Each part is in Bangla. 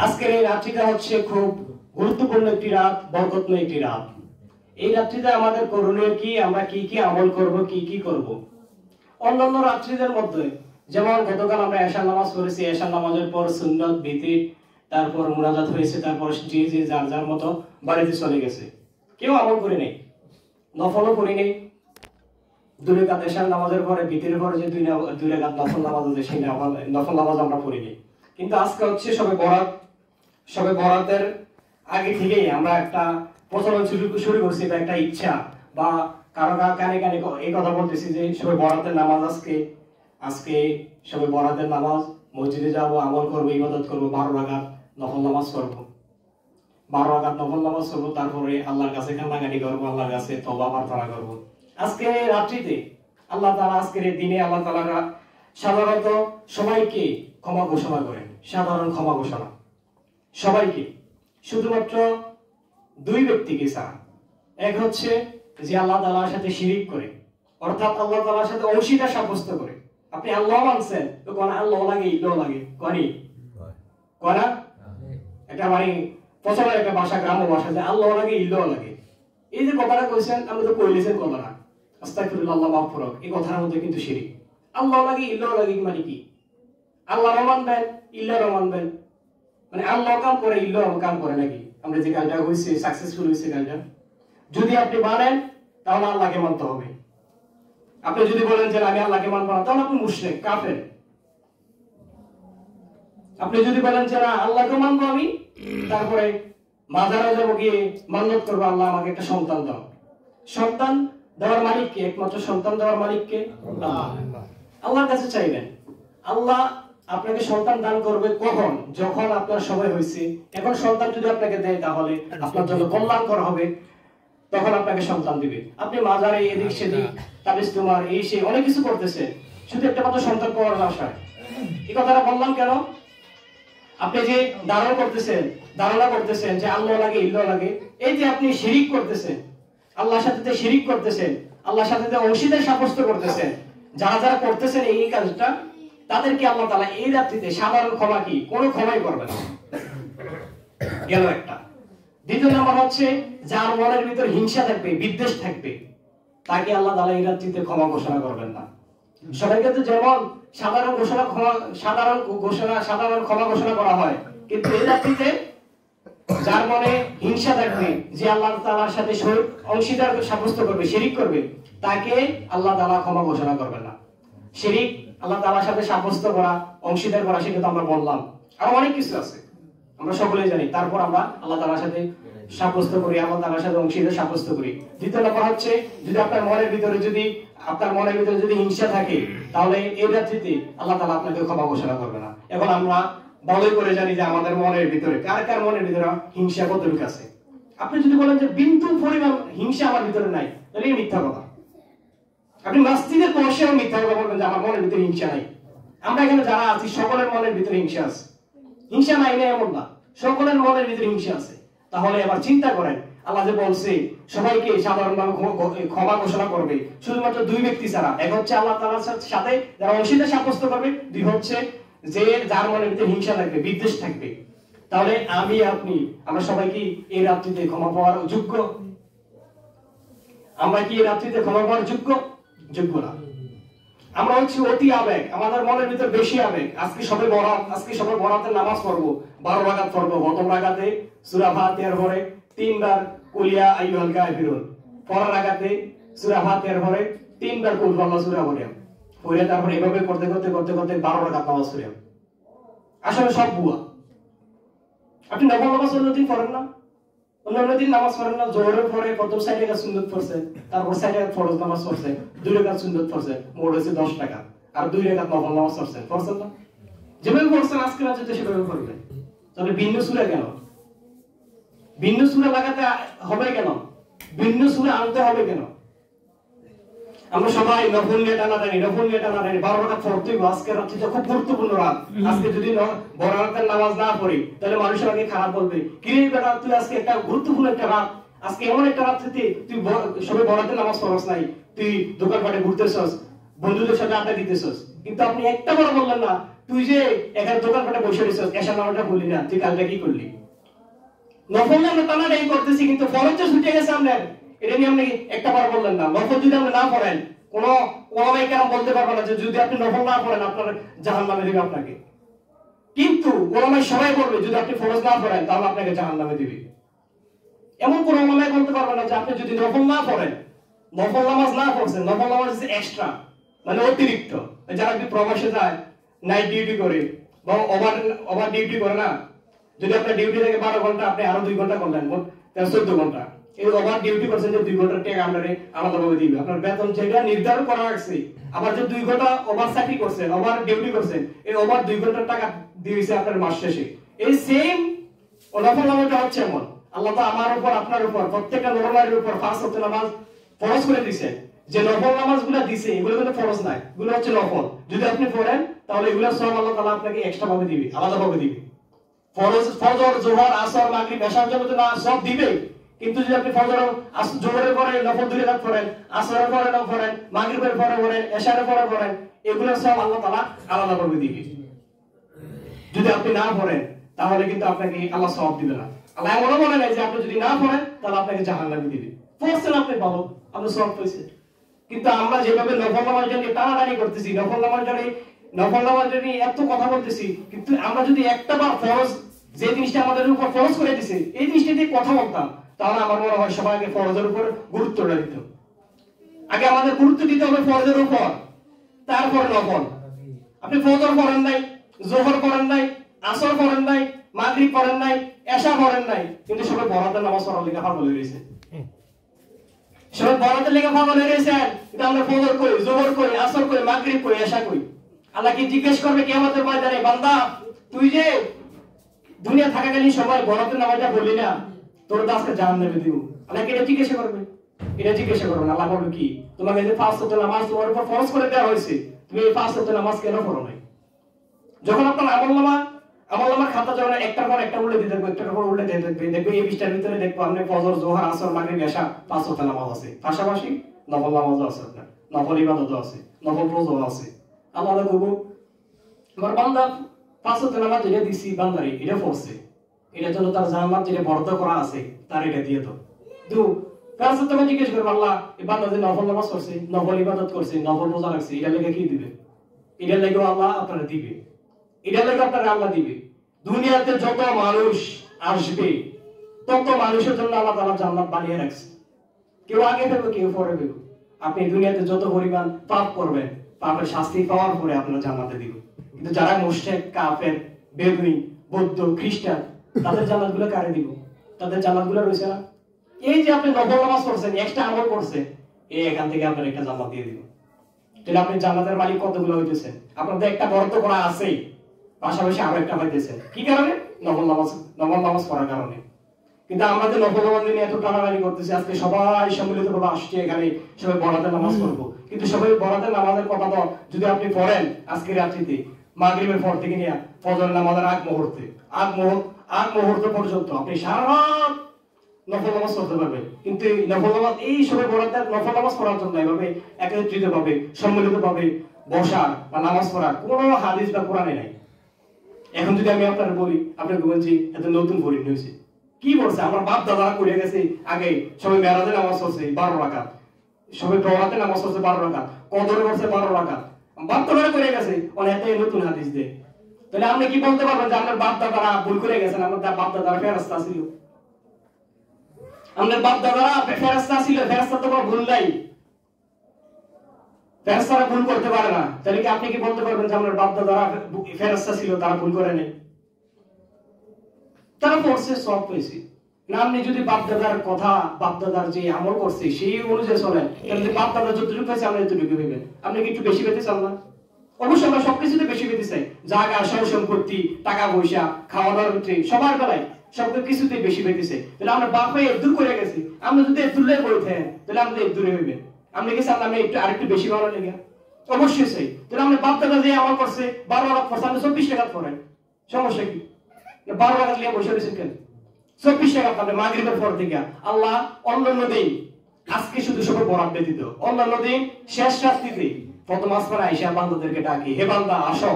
আজকের এই রাত্রিটা হচ্ছে খুব গুরুত্বপূর্ণ একটি রাত, বরকতময় একটি রাত। এই রাত্রিতে আমাদের করণীয় কি, আমরা কি কি আমল করব, কি কি করব। অন্যান্য রাত্রিদের মধ্যে যেমন গতকাল আমরা এশার নামাজ পড়েছি, এশার নামাজের পর সুন্নত, বিতির, তারপর মুনাজাত হয়েছে, তারপর যে যে যার যার মতো বাড়িতে চলে গেছে। কেউ আমল করে নেই, নফলও করি নেই। 2 রাকাত এশার নামাজের পরে বিতিরের পরে যে 2 রাকাত নফল নামাজ আছে, সেই নফল নামাজ আমরা পড়িনি। কিন্তু আজকে হচ্ছে সবে বরাত। সবে বরাতের আগে থেকেই আমরা একটা প্রচলন শুরু করছি, বা একটা ইচ্ছা, বা কারো কানে কানে এই কথা বলতেছি যে সবে বরাতের নামাজ আজকে সবে বরাতের নামাজ, মসজিদে যাব, আমল করবো, ইবাদত করবো, 12 রাকাত নফল নামাজ করবো, 12 রাকাত নফল নামাজ করবো, তারপরে আল্লাহর কাছে কান্নাকাটি করবো, আল্লাহর কাছে তওবা প্রার্থনা করবো। আজকে রাত্রিতে আল্লাহ তাআলা, আজকের এই দিনে আল্লাহ তাআলা সাধারণত সবাইকে ক্ষমা ঘোষণা করেন, সাধারণ ক্ষমা ঘোষণা সবাইকে, শুধুমাত্র 2 ব্যক্তিকে ছাড়া। এক হচ্ছে যে আল্লাহ তাআলার সাথে শিরিক করে, অর্থাৎ আল্লাহ তাআলার সাথে অংশীদার সাব্যস্ত করে। আপনি আল্লাহ মানছেন, তো কোন আল্লাহ লাগে, ইল্লাহ লাগে, কোনা এটা মানে প্রচলন একটা ভাষা, গ্রাম্য ভাষা, যে আল্লাহ লাগে, ইল্লাহ লাগে। এই যে কথাটা কইছেন, আপনি তো কইলেছেন কথাটা, আস্তাগফিরুল্লাহ, আল্লাহ মাফ করুক, এই কথার মধ্যে কিন্তু শিরিক। আল্লাহ লাগে, ইল্লাহ লাগে মানে কি? আল্লাহ মানবেন, ইল্লাহ মানবেন, মানে আল্লাহ কাম করে, ইল্লাহ কাম করে নাকি? আমরা যে কাজটা হইছে, সাকসেসফুল হইছে কাজটা, যদি আপনি মানেন তাহলে আল্লাহকে মানতে হবে। আপনি যদি বলেন যে আমি আল্লাহকে মানব না, তাহলে আপনি মুশরিক, কাফের। আপনি যদি বলেন যে না আল্লাহকে মানবো আমি, তারপরে মাজারে যাবো, গিয়ে মান্নত করবো, আল্লাহ আমাকে একটা সন্তান দাও। সন্তান দেওয়ার মালিক কে? একমাত্র সন্তান দেওয়ার মালিক কে? আল্লাহ। আল্লাহর কাছে চাইবেন। আল্লাহ আপনাকে সন্তান দান করবে কখন? যখন আপনার সময় হয়েছে। এখন সন্তান যদি আপনাকে দেয়, তাহলে আপনার জন্য কল্যাণকর হবে, তখন আপনাকে সন্তান দিবে। আপনি মাজারে এদিক সেদিক, তাবিজ তোমার এই সেই অনেক কিছু করতেছেন, শুধু একটা মাত্র সন্তান পাওয়ার আশায়। এই কথাটা বললাম কেন? আপনি যে ধারণা করতেছেন যে আল্লাহ লাগে, ইল্লাহ লাগে, এই যে আপনি শিরিক করতেছেন, আল্লাহর সাথে শিরিক করতেছেন, আল্লাহর সাথে অংশীদার সাব্যস্ত করতেছেন, যারা যারা করতেছেন এই কাজটা, তাদেরকে আল্লাহ তাআলা এই রাত্রিতে সাধারণ ক্ষমা কি? কোনো ক্ষমাই করবে না। গেল একটা। দ্বিতীয় নাম্বার হচ্ছে যার মনের ভিতর হিংসা থাকবে, বিদ্বেষ থাকবে, তাকে আল্লাহ তাআলা এই রাত্রিতে ক্ষমা ঘোষণা করবেন না। সবাইকে তো যেমন সাধারণ ক্ষমা ঘোষণা করা হয়, কিন্তু এই রাত্রিতে যার মনে হিংসা থাকবে, যে আল্লাহ তাআলার সাথে অংশীদার সাব্যস্ত করবে, শিরিক করবে, তাকে আল্লাহ তাআলা ক্ষমা ঘোষণা করবেন না। শিরিক, আল্লাহ তাআলার সাথে সাব্যস্ত করা, অংশীদার করা, সেটা তো আমরা বললাম। আর অনেক কিছু আছে, আমরা সকলেই জানি। তারপর আমরা আল্লাহ তাআলার সাথে সাব্যস্ত করি, আল্লাহ তাআলার সাথে অংশীদার সাব্যস্ত করি। দ্বিতীয় নম্বর হচ্ছে, যদি আপনার মনের ভিতরে যদি হিংসা থাকে, তাহলে এই রাত্রিতে আল্লাহ তাআলা আপনাকে ক্ষমা ঘোষণা করবে না। এখন আমরা ভালোই করে জানি যে আমাদের মনের ভিতরে কার মনের ভিতরে হিংসা কতটুকু আছে। আপনি যদি বলেন যে বিন্দু পরিমাণ হিংসা আমার ভিতরে নাই, তাহলে এই মিথ্যা কথা। আপনি নাস্তিকের বসেও মিথ্যা কথা বলবেন যে আমার মনের ভিতরে হিংসা নাই। আমরা এখানে যারা আছি সকলের মনের ভিতরে হিংসা আছে। হিংসা নাই না এমন না, সকলের মনের ভিতরে হিংসা আছে। তাহলে এবার চিন্তা করেন, আল্লাহ যে বলছে সবাইকে সাধারণভাবে ক্ষমা ঘোষণা করবে, শুধুমাত্র 2 ব্যক্তি ছাড়া। এক হচ্ছে আল্লাহ তাআলার সাথে যারা অংশীদার সাব্যস্ত করবে, 2 হচ্ছে যে যার মনের ভিতরে হিংসা থাকবে, বিদ্বেষ থাকবে। তাহলে আমরা সবাই কি এই রাত্রিতে ক্ষমা পাওয়ার যোগ্য? আমরা কি এই রাত্রিতে ক্ষমা পাওয়ার যোগ্য না। আমরা হচ্ছে অতি আবেগ, আমাদের মনের ভিতর বেশি আবেগ। আজকে সবে বরাতের নামাজ পড়বো, 12 রাকাত পড়বো। প্রথম রাকাতে সূরা ফাতিহার পরে 3 বার কুলিয়া আইয়ুহাল কাফিরুন, পরের রাকাতে সূরা ফাতিহার পরে 3 বার কুল আল্লাহু সূরা পড়ে তারপর এভাবে করতে 12 রাকাত নামাজ পড়েন। আসলে সব ভুয়া। আপনি নফল নামাজ অন্যদিন পড়েন না, অন্যদিন নামাজ পড়েন না। জোহরের পরে প্রথম 6 রাকাত সুন্নাত পড়ছেন, তারপর 6 রাকাত ফরজ নামাজ পড়ছেন, 2 রাকাত সুন্নাত পড়ছেন, মোট হচ্ছে 10 রাকাত, আর 2 রাকাত নফল নামাজ পড়ছেন না? যেভাবে পড়ছেন আজকে রাতে সেভাবে পড়বেন। তাহলে ভিন্ন সূরা কেন? ভিন্ন সূরা লাগাতে হবে কেন? ভিন্ন সূরা আনতে হবে কেন? আমরা সবাই নফল নিয়ে টানাটানি 12 রাকাত পড়তে হবে। আজকে রাতটা খুব গুরুত্বপূর্ণ রাত। আজকে যদি বরাতের নামাজ না পড়ি, তাহলে মানুষ আমাকে খারাপ বলবে, কি রে বেটা তুই আজকে একটা গুরুত্বপূর্ণ একটা রাত, আজকে এমন একটা রাত্রিতে তুই সবে বরাতের নামাজ পড়ছ নাই, তুই দোকানপাটে ঘুরতেছস, বন্ধুদের সাথে আড্ডা দিতেছস, কিন্তু আপনি একটা বার বললেন না তুই যে এখানে দোকান পাটে বসে রয়েছিস, এশার নামাজটা বললি না, তুই কালটা কি করলি? নফল আমরা টানাটাই করতেছি, কিন্তু ফরজ যে ছুটে গেছে আপনার, এটা নিয়ে আপনি একটা বার বললেন না। নফল যদি আপনি না পড়েন, কোনো ওলামায়ে কেরাম বলতে পারবে না যে যদি আপনি নফল না পড়েন আপনার জাহান্নামে দিবে আপনাকে। কিন্তু ওলামায়ে সবাই বলবে যদি আপনি ফরজ না পড়েন তাহলে আপনাকে জাহান্নামে দিবে। এমন কোন ওলামায়ে বলতে পারবে না যে আপনি যদি নফল না পড়েন, নফল নামাজ না পড়ছেন, নফল নামাজ হচ্ছে এক্সট্রা, মানে অতিরিক্ত। যারা কি প্রবাসে যায়, নাইট ডিউটি করে বা ওভার ডিউটি করে না, যদি আপনার ডিউটি থেকে 12 ঘন্টা, আপনি আরো 2 ঘন্টা করলেন, মোট 14 ঘন্টা, এই ওভার ডিউটি করছেন যে 2 ঘন্টার টাকা আপনারে আলাদাভাবে দিবে। আপনার বেতন যেটা নির্ধারণ করা আছে, আবার যে 2 ঘন্টা ওভার চাকরি করছেন, ওভার ডিউটি করছেন, এই ওভার 2 ঘন্টার টাকা দিয়েছে আপনার মাস শেষে। এই সেম নফল নামাজটা হচ্ছে এমন, আল্লাহ তো আমার উপর, আপনার উপর, প্রত্যেকটা নরনারীর উপর 5 ওয়াক্ত নামাজ ফরজ করে দিয়েছেন। যে নফল নামাজগুলো দিয়েছে এগুলো কিন্তু ফরজ নাই, এগুলো হচ্ছে নফল। যদি আপনি পড়েন তাহলে এগুলো সব আল্লাহ তাআলা আপনাকে এক্সট্রা ভাবে দিবে, আলাদাভাবে দিবে। ফরজ, ফজর, যোহর, আসর, মাগরিব, এশার জন্য তো না সব দিবে, কিন্তু যদি আপনি ফজর, যোহরের পরে নফল 2 রাকাত পড়েন, আসরের পরে নফল পড়েন, মাগরিবের পরে পড়েন, এশারের পরে পড়েন, এগুলো সব আল্লাহ তাআলা আলাদাভাবে দিবে। যদি আপনি না পড়েন তাহলে কিন্তু আপনাকে আল্লাহ সওয়াব দিবে না। আল্লাহ এমনও বলে নাই যে আপনি যদি না পড়েন তাহলে আপনাকে জাহান্নামে দিবে। পড়ছেন আপনি পাবো, আপনি সওয়াব পাইছেন। কিন্তু আমরা যেভাবে নফল নামাজ নিয়ে টানাটানি করতেছি, নফল নামাজ নিয়ে এত কথা বলতেছি, কিন্তু আমরা যদি একটা বার ফরজ, যে জিনিসটা আমাদের উপর ফরজ করে দিছে, এই জিনিসটা দিয়ে কথা বলতাম, তাহলে আমার মনে হয় সবাই আগে ফরজের উপর গুরুত্বটা দিত। আগে আমাদের গুরুত্ব দিতে হবে ফরজের উপর, তারপরে নফল। আপনি ফজর পড়েন নাই, যোহর পড়েন নাই, আসর পড়েন নাই, মাগরিব পড়েন নাই, এশা পড়েন নাই, কিন্তু সবাই বরাতের নামাজ পড়ার লেখা পাগল হয়ে গেছে। সবাই বরাতের লেখা পাগল হয়ে গেছে, কিন্তু আমরা ফজর কই, যোহর কই, আসর কই, মাগরিব কই, এশা কই। আল্লাহ কি জিজ্ঞেস করবে কিয়ামতের ময়দানে, বান্দা তুই যে দুনিয়া থাকাকালীন সময় বরাতের নামাজটা বললি না, তোর তো আজকে জাহান্নামে দিব। আল্লাহ কি এটা জিজ্ঞাসা করবে? এটা জিজ্ঞাসা করবে না। আল্লাহ বলবে কি, তোমাকে যে 5 ওয়াক্ত নামাজ তোমার উপর ফরজ করে দেওয়া হয়েছে, তুমি এই 5 ওয়াক্ত নামাজ কেন পড়ো নাই? যখন আপনার আমলনামার খাতা যখন একটার পর একটা উল্টে দিতে থাকবে, একটার পর উল্টে দিতে থাকবে, দেখবে এই 20টার ভিতরে দেখবো আপনি ফজর, যোহর, আসর, মাগরিব, এশা 5 ওয়াক্ত নামাজ আছে, পাশাপাশি নফল নামাজও আছে, আপনার নফল ইবাদতও আছে, নফল রোজাও আছে। আল্লাহ বলবো আমার বান্দা 5 ওয়াক্ত নামাজ যেটা দিছি বান্দারে এটা পড়ছে, এটার জন্য তার জান্নাত যেটা বরাদ্দ করা আছে তার এটা দিয়ে দাও। তো ফেরেশতা তুমি জিজ্ঞেস করবে আল্লাহ এই বান্দা যে নফল নামাজ পড়ছে, নফল ইবাদত করছে, নফল রোজা রাখছে, এটা লেগে কি দিবে? এটা লেগে আল্লাহ আপনারা দিবে, এটা লেগে আপনারা আল্লাহ দিবে। দুনিয়াতে যত মানুষ আসবে তত মানুষের জন্য আল্লাহ তাআলা জান্নাত বানিয়ে রাখছে, কেউ আগে ফেলবে কেউ পরে ফেলবে। আপনি দুনিয়াতে যত পরিমাণ পাপ করবেন, পাপের শাস্তি পাওয়ার পরে আপনারা জান্নাতে দিবেন। কিন্তু যারা মুশরিক, কাফের, বেদুইন, বৌদ্ধ, খ্রিস্টান, তাদের জান্নাতগুলো কারে দিব? তাদের জান্নাতগুলো রয়েছে না। এই যে আপনি নফল নামাজ পড়ছেন, এক্সট্রা আমল করছেন, এই এখান থেকে আপনার একটা জান্নাত দিয়ে দিব। তাহলে আপনি জান্নাতের মালিক কতগুলো হইতেছেন? আপনাদের একটা বরাদ্দ করা আছেই, পাশাপাশি আরো একটা পাইতেছেন। কি কারণে? নফল নামাজ পড়ার কারণে। কিন্তু আমরা যে নফল নামাজ নিয়ে এত টানাটানি করতেছি, আজকে সবাই সম্মিলিতভাবে আসছে এখানে, সবাই বরাতের নামাজ পড়বো, কিন্তু সবাই বরাতের নামাজের কথা তো যদি আপনি পড়েন আজকে রাত্রিতে, মাগরিবের পর থেকে নিয়ে ফজর নামাজের আগ মুহূর্ত পর্যন্ত আপনি সারা রাত নফল নামাজ পড়তে পারবেন। কিন্তু নফল নামাজ এই সবাই বরাতের নফল নামাজ পড়ার জন্য এভাবে একত্রিত ভাবে, সম্মিলিত ভাবে বসার বা নামাজ পড়ার কোনো হাদিস বা কোরআনে নাই। এখন যদি আমি আপনার বলি, আপনাকে বলছি এত নতুন পরিণ হয়েছে, কি বলছে? আমার বাপ দাদারা করে গেছে আগে, সবাই মেরাজে নামাজ পড়ছে 12 রাকাত, সবাই প্রভাতে নামাজ পড়ছে 12 রাকাত, কদরে পড়ছে 12 রাকাত, বাপ দাদারা করে গেছে, অনেকটাই নতুন হাদিস দেয়। তাহলে আপনি কি বলতে পারবেন যে আপনার বাপ দাদারা ভুল করে গেছেন? আমার বাপ দাদারা ফেরেশতা ছিল, আমাদের বাপ দাদারা ফেরেশতা ছিল, ফেরেশতা তো কোনো ভুল নাই, ফেরেশতারা ভুল করতে পারে না। তাহলে কি আপনি কি বলতে পারবেন যে আপনার বাপ দাদারা ফেরেশতা ছিল, তারা ভুল করে নাই? তারা পড়ছে, সব পেয়েছে না। আপনি যদি বাপ দাদার কথা, বাপ দাদার যে আমল করছে সেই অনুযায়ী চলেন, তাহলে বাপ দাদা যতটুকু পেয়েছে আমরা এতটুকু পেবেন। আপনি কি একটু বেশি পেতে চান না? অবশ্যই আমরা সবকিছুতে বেশি পেতে চাই, জায়গা, সয় সম্পত্তি, টাকা পয়সা, খাওয়া দাওয়ার ভিতরে সবার বেলায় সব কিছুতে বেশি পেতে চাই। তাহলে আমরা বাপ হয়ে দূর করে গেছি, আমরা যদি দূরে বলতে তাহলে আমাদের দূরে হইবেন। আপনি কি চান আমরা একটু আরেকটু বেশি ভালো লেগে? অবশ্যই চাই। তাহলে আমরা বাপ দাদা যে আমল করছে 12 রাকাত পড়ছে, আমরা 24 রাকাত পড়েন, সমস্যা কি? 12 রাকাত নিয়ে বসে রয়েছেন কেন? 24 রাকাত আপনি মাগরিবের পর থেকে। আল্লাহ অন্যান্য দিন, আজকে শুধু সবাই বরাদ্দ দিত, অন্যান্য দিন শেষ রাত্রিতে প্রথম আসমানে আইসা বান্দাদেরকে ডাকি, হে বান্দা আসো,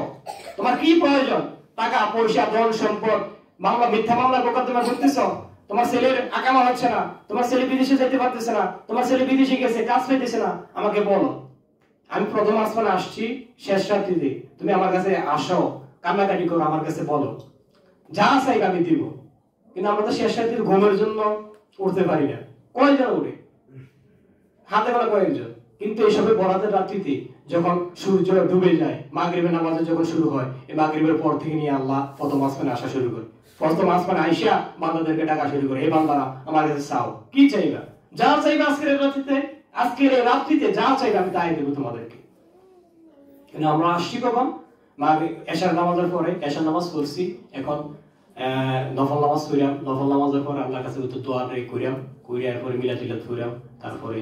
তোমার কি প্রয়োজন? টাকা পয়সা ধন সম্পদ, মামলা মিথ্যা মামলা মোকদ্দমা করতেছ, তোমার ছেলের আকামা হচ্ছে না, তোমার ছেলে বিদেশে যেতে পারতেছে না, তোমার ছেলে বিদেশে গেছে কাজ পেতেছে না, আমাকে বলো। আমি প্রথম আসমানে আসছি শেষ রাত্রিতে, তুমি আমার কাছে আসো, কান্নাকাটি করো, আমার কাছে বলো, যা চাইবে আমি দিব। কিন্তু আমরা তো শেষ রাত্রির ঘুমের জন্য উঠতে পারি না। কয়জন উঠে? হাতে গোনা কয়েকজন। কিন্তু এইসবের বরাতের রাত্রিতে যখন সূর্য ডুবে যায়, মাগরিবের নামাজ যখন শুরু হয়, এই মাগরিবের পর থেকে নিয়ে আল্লাহ প্রথম আসমানে আসা শুরু করে। প্রথম আসমানে আইসা বান্দাদেরকে ডাকা শুরু করে, হে বান্দারা আমার কাছে চাও, কি চাইবা? যা চাইবা আজকের রাত্রিতে, আজকের এই রাত্রিতে যা চাইবা আমি তাই দেবো তোমাদেরকে। কিন্তু আমরা আসছি কখন? এশার নামাজের পরে, এশার নামাজ পড়ছি, এখন নফল নামাজ কইরাম, নফল নামাজের পরে আল্লাহর কাছে উত্তর দোয়া কইরাম, কইরার পরে মিলাদ কইরাম, তারপরে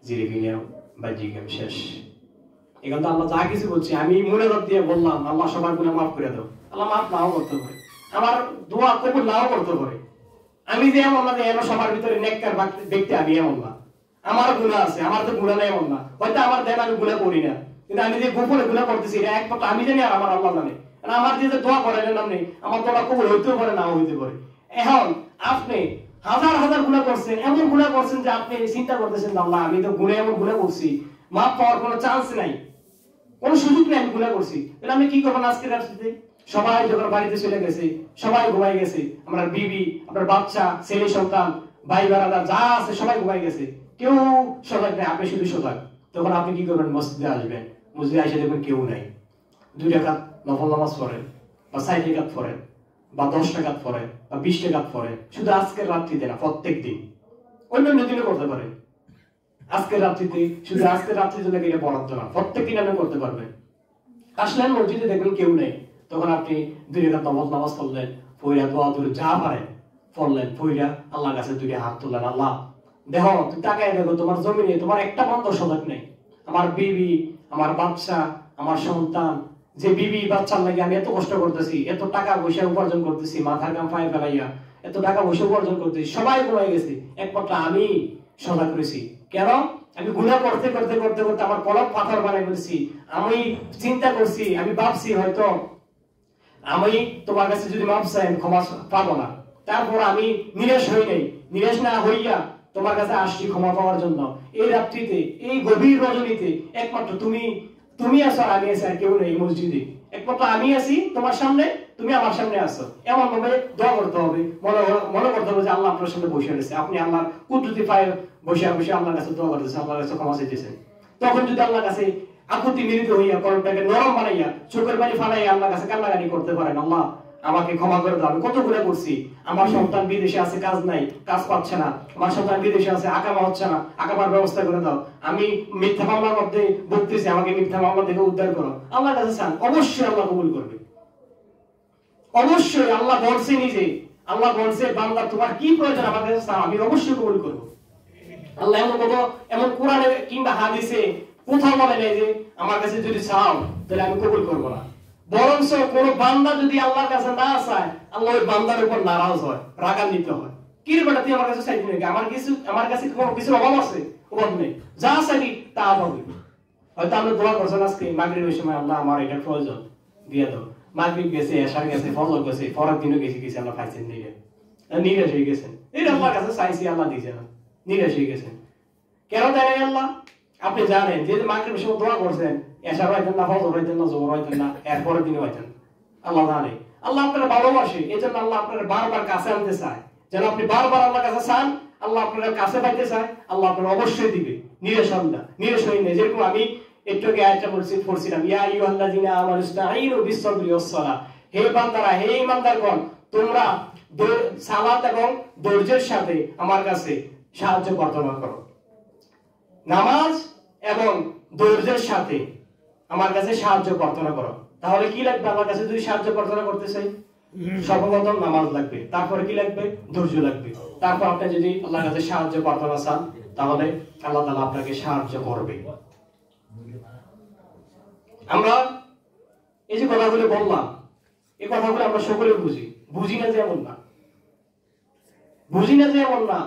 জিরে কিনাম বাজি গেম শেষ। এখন তো আল্লাহ যা কিছু বলছি আমি মনে দিয়ে বললাম, আল্লাহ সবার গুনাহ মাফ করে দাও। আল্লাহ মাফ নাও করতে পারে, আমার দোয়া কবুল নাও করতে পারে। আমি যে এমন না যে এমন সবার ভিতরে নেককার ব্যক্তি, আমি এমন না। আমার গুনাহ আছে, আমার তো গুনাহ নাই এমন না। হয়তো আমার দেন আমি গুনাহ করি না, কিন্তু আমি যে গোপনে গুনাহ করতেছি এটা একমাত্র আমি জানি আর আমার আল্লাহ জানে। আমার যে দোয়া করেন নামে আমার দোয়া কবুল হইতেও পারে, নাও হইতে পারে। এখন আপনি হাজার হাজার গুনাহ করছেন, এমন গুনাহ করছেন যে আপনি চিন্তা করতেছেন আল্লাহ আমি তো গুনাহ এমন গুনাহ করছি, মাফ পাওয়ার কোনো চান্স নাই, কোনো সুযোগ নেই, আমি গুনাহ করছি। তাহলে আমি কি করব? আজকে রাত্রিতে সবাই যখন বাড়িতে চলে গেছে, সবাই ঘুমাই গেছে, আমরা বিবি, আপনার বাচ্চা, ছেলে সন্তান, ভাই বারাদা যা আছে সবাই ঘুমাই গেছে, কেউ সজাগ নেই, আপনি শুধু সজাগ। তখন আপনি কি করবেন? মসজিদে আসবেন, মসজিদে এসে দেখবেন কেউ নাই। 2 রাকাত নফল নামাজ পড়েন, বা 4 রাকাত পড়েন, বা 10 রাকাত পড়েন, বা 20 রাকাত পড়েন, শুধু আজকের রাত্রিতে না, প্রত্যেক দিন, অন্যান্য দিনও করতে পারেন। আজকের রাত্রিতে, শুধু আজকের রাত্রিতে লেগে এটা বরাদ্দ না, প্রত্যেক দিন আপনি করতে পারবেন। আসলেন মসজিদে দেখবেন কেউ নেই, তখন আপনি 2 রাকাত নফল নামাজ পড়লেন, পড়িয়া দোয়া দূরে যা পারেন পড়লেন, পড়িয়া আল্লাহর কাছে 2 হাত তুললেন, আল্লাহ দেখো, তুই তাকায় দেখো তোমার জমিনে তোমার একটা বন্ধ সজাগ নেই। আমার বিবি, আমার বাচ্চা, আমার সন্তান, যে বিবি বাচ্চার লাগে আমি এত কষ্ট করতেছি, এত টাকা পয়সা উপার্জন করতেছি, মাথার গাম পায়ে ফেলাইয়া এত টাকা পয়সা উপার্জন করতেছি, সবাই ঘুমাই গেছে, একমাত্র আমি সজাগ করেছি। কেন? আমি গুনাহ করতে করতে করতে করতে আমার কলব পাথর বানাই ফেলছি। আমি চিন্তা করছি, আমি ভাবছি হয়তো আমি তোমার কাছে যদি মাফ চাই ক্ষমা পাবো না, তারপর আমি নিরাশ হই নাই, নিরাশ না হইয়া তোমার কাছে আসছি ক্ষমা পাওয়ার জন্য। এই রাত্রিতে, এই গভীর রজনীতে একমাত্র তুমি আছো আর আমি আছি, আর কেউ নেই মসজিদে, একমাত্র আমি আছি তোমার সামনে, তুমি আমার সামনে আসো। এমন ভাবে দোয়া করতে হবে, মনে করতে হবে যে আল্লাহ আপনার সামনে বসে রয়েছে, আপনি আল্লাহর কুদরতি পায়ে বসে বসে আল্লাহর কাছে দোয়া করতেছেন, আল্লাহর কাছে ক্ষমা চাইতেছেন। তখন যদি আল্লাহর কাছে আকুতি মিলিত হইয়া, কলমটাকে নরম বানাইয়া, চোখের পানি ফালাইয়া আল্লাহর কাছে কান্নাকাটি করতে পারেন, আল্লাহ আমাকে ক্ষমা করে দাও, আমি কত গুনাহ করছি, আমার সন্তান বিদেশে আছে, কাজ নাই, কাজ পাচ্ছে না, আমার সন্তান বিদেশে আছে, আকামা হচ্ছে না, আকামার ব্যবস্থা করে দাও, আমি মিথ্যা মামলার মধ্যে ভুগতেছি, আমাকে মিথ্যা মামলা থেকে উদ্ধার করো। আল্লাহর কাছে চান, অবশ্যই আল্লাহ কবুল করবে, অবশ্যই। আল্লাহ বলছে নিজে, আল্লাহ বলছে বান্দা তোমার কি প্রয়োজন আমার কাছে চাও, আমি অবশ্যই কবুল করব। আল্লাহ এমন কোরআনে কিংবা হাদিসে কোথাও বলে নাই যে আমার কাছে যদি চাও তাহলে আমি কবুল করব না। বরঞ্চ কোন বান্দা যদি আল্লাহর কাছে না চায়, আল্লাহ ওই বান্দার উপর নারাজ হয়, রাগান্বিত হয়। কি রে বেটা, তুই আমার কাছে চাইবি নাকি? আমার কাছে কোনো কিছুর অভাব আছে? অভাব নেই, যা চাইবি তা পাবি। হয়তো আমরা দোয়া করছেন আজকে মাগরিবের সময়, আল্লাহ আমার এটা প্রয়োজন দিয়ে দাও। মাগরিব গেছে, এশার গেছে, ফজর গেছে, পরের দিনও গেছি, আল্লাহ পাইছেন নিরাশ হয়ে গেছেন। এই আল্লাহর কাছে চাইছি, আল্লাহ দিয়েছে না, নিরাশ হয়ে গেছেন। কেন দেয় নাই আল্লাহ? আপনি জানেন যে মাগরিবের সময় দোয়া করছেন, এশার হইতেন না, ফজর হইতেন না, জোহর হইতেন না, এরপরের দিনও হইতেন, আল্লাহ জানে। আল্লাহ আপনারা ভালোবাসে, এই জন্য আল্লাহ আপনারা বারবার কাছে আনতে চায়, যেন আপনি বারবার আল্লাহর কাছে চান, আল্লাহ আপনারা কাছে পাইতে চায়, আল্লাহ আপনারা অবশ্যই দিবে, নিরাশ হন না, নিরাশ হই না। যেরকম আমি একটু আগে আয়াতটা পড়ছিলাম, ইয়া আইয়ুহাল্লাযিনা আমানু ইসতাঈনু বিস-সাবরি ওয়াস-সালাহ, হে বান্দারা, হে ঈমানদারগণ, তোমরা সালাত এবং ধৈর্যের সাথে আমার কাছে সাহায্য প্রার্থনা করো। নামাজ এবং ধৈর্যের সাথে আমার কাছে সাহায্য প্রার্থনা করো। তাহলে কি লাগবে আমার কাছে যদি সাহায্য প্রার্থনা করতে চাই? সর্বপ্রথম নামাজ লাগবে, তারপরে কি লাগবে? ধৈর্য লাগবে। তারপর আপনি যদি আল্লাহর কাছে সাহায্য প্রার্থনা চান, তাহলে আল্লাহ তাআলা আপনাকে সাহায্য করবে। আমরা এই যে কথাগুলো বললাম, এই কথাগুলো আমরা সকলে বুঝি না যে এমন না, বুঝি না যে এমন না,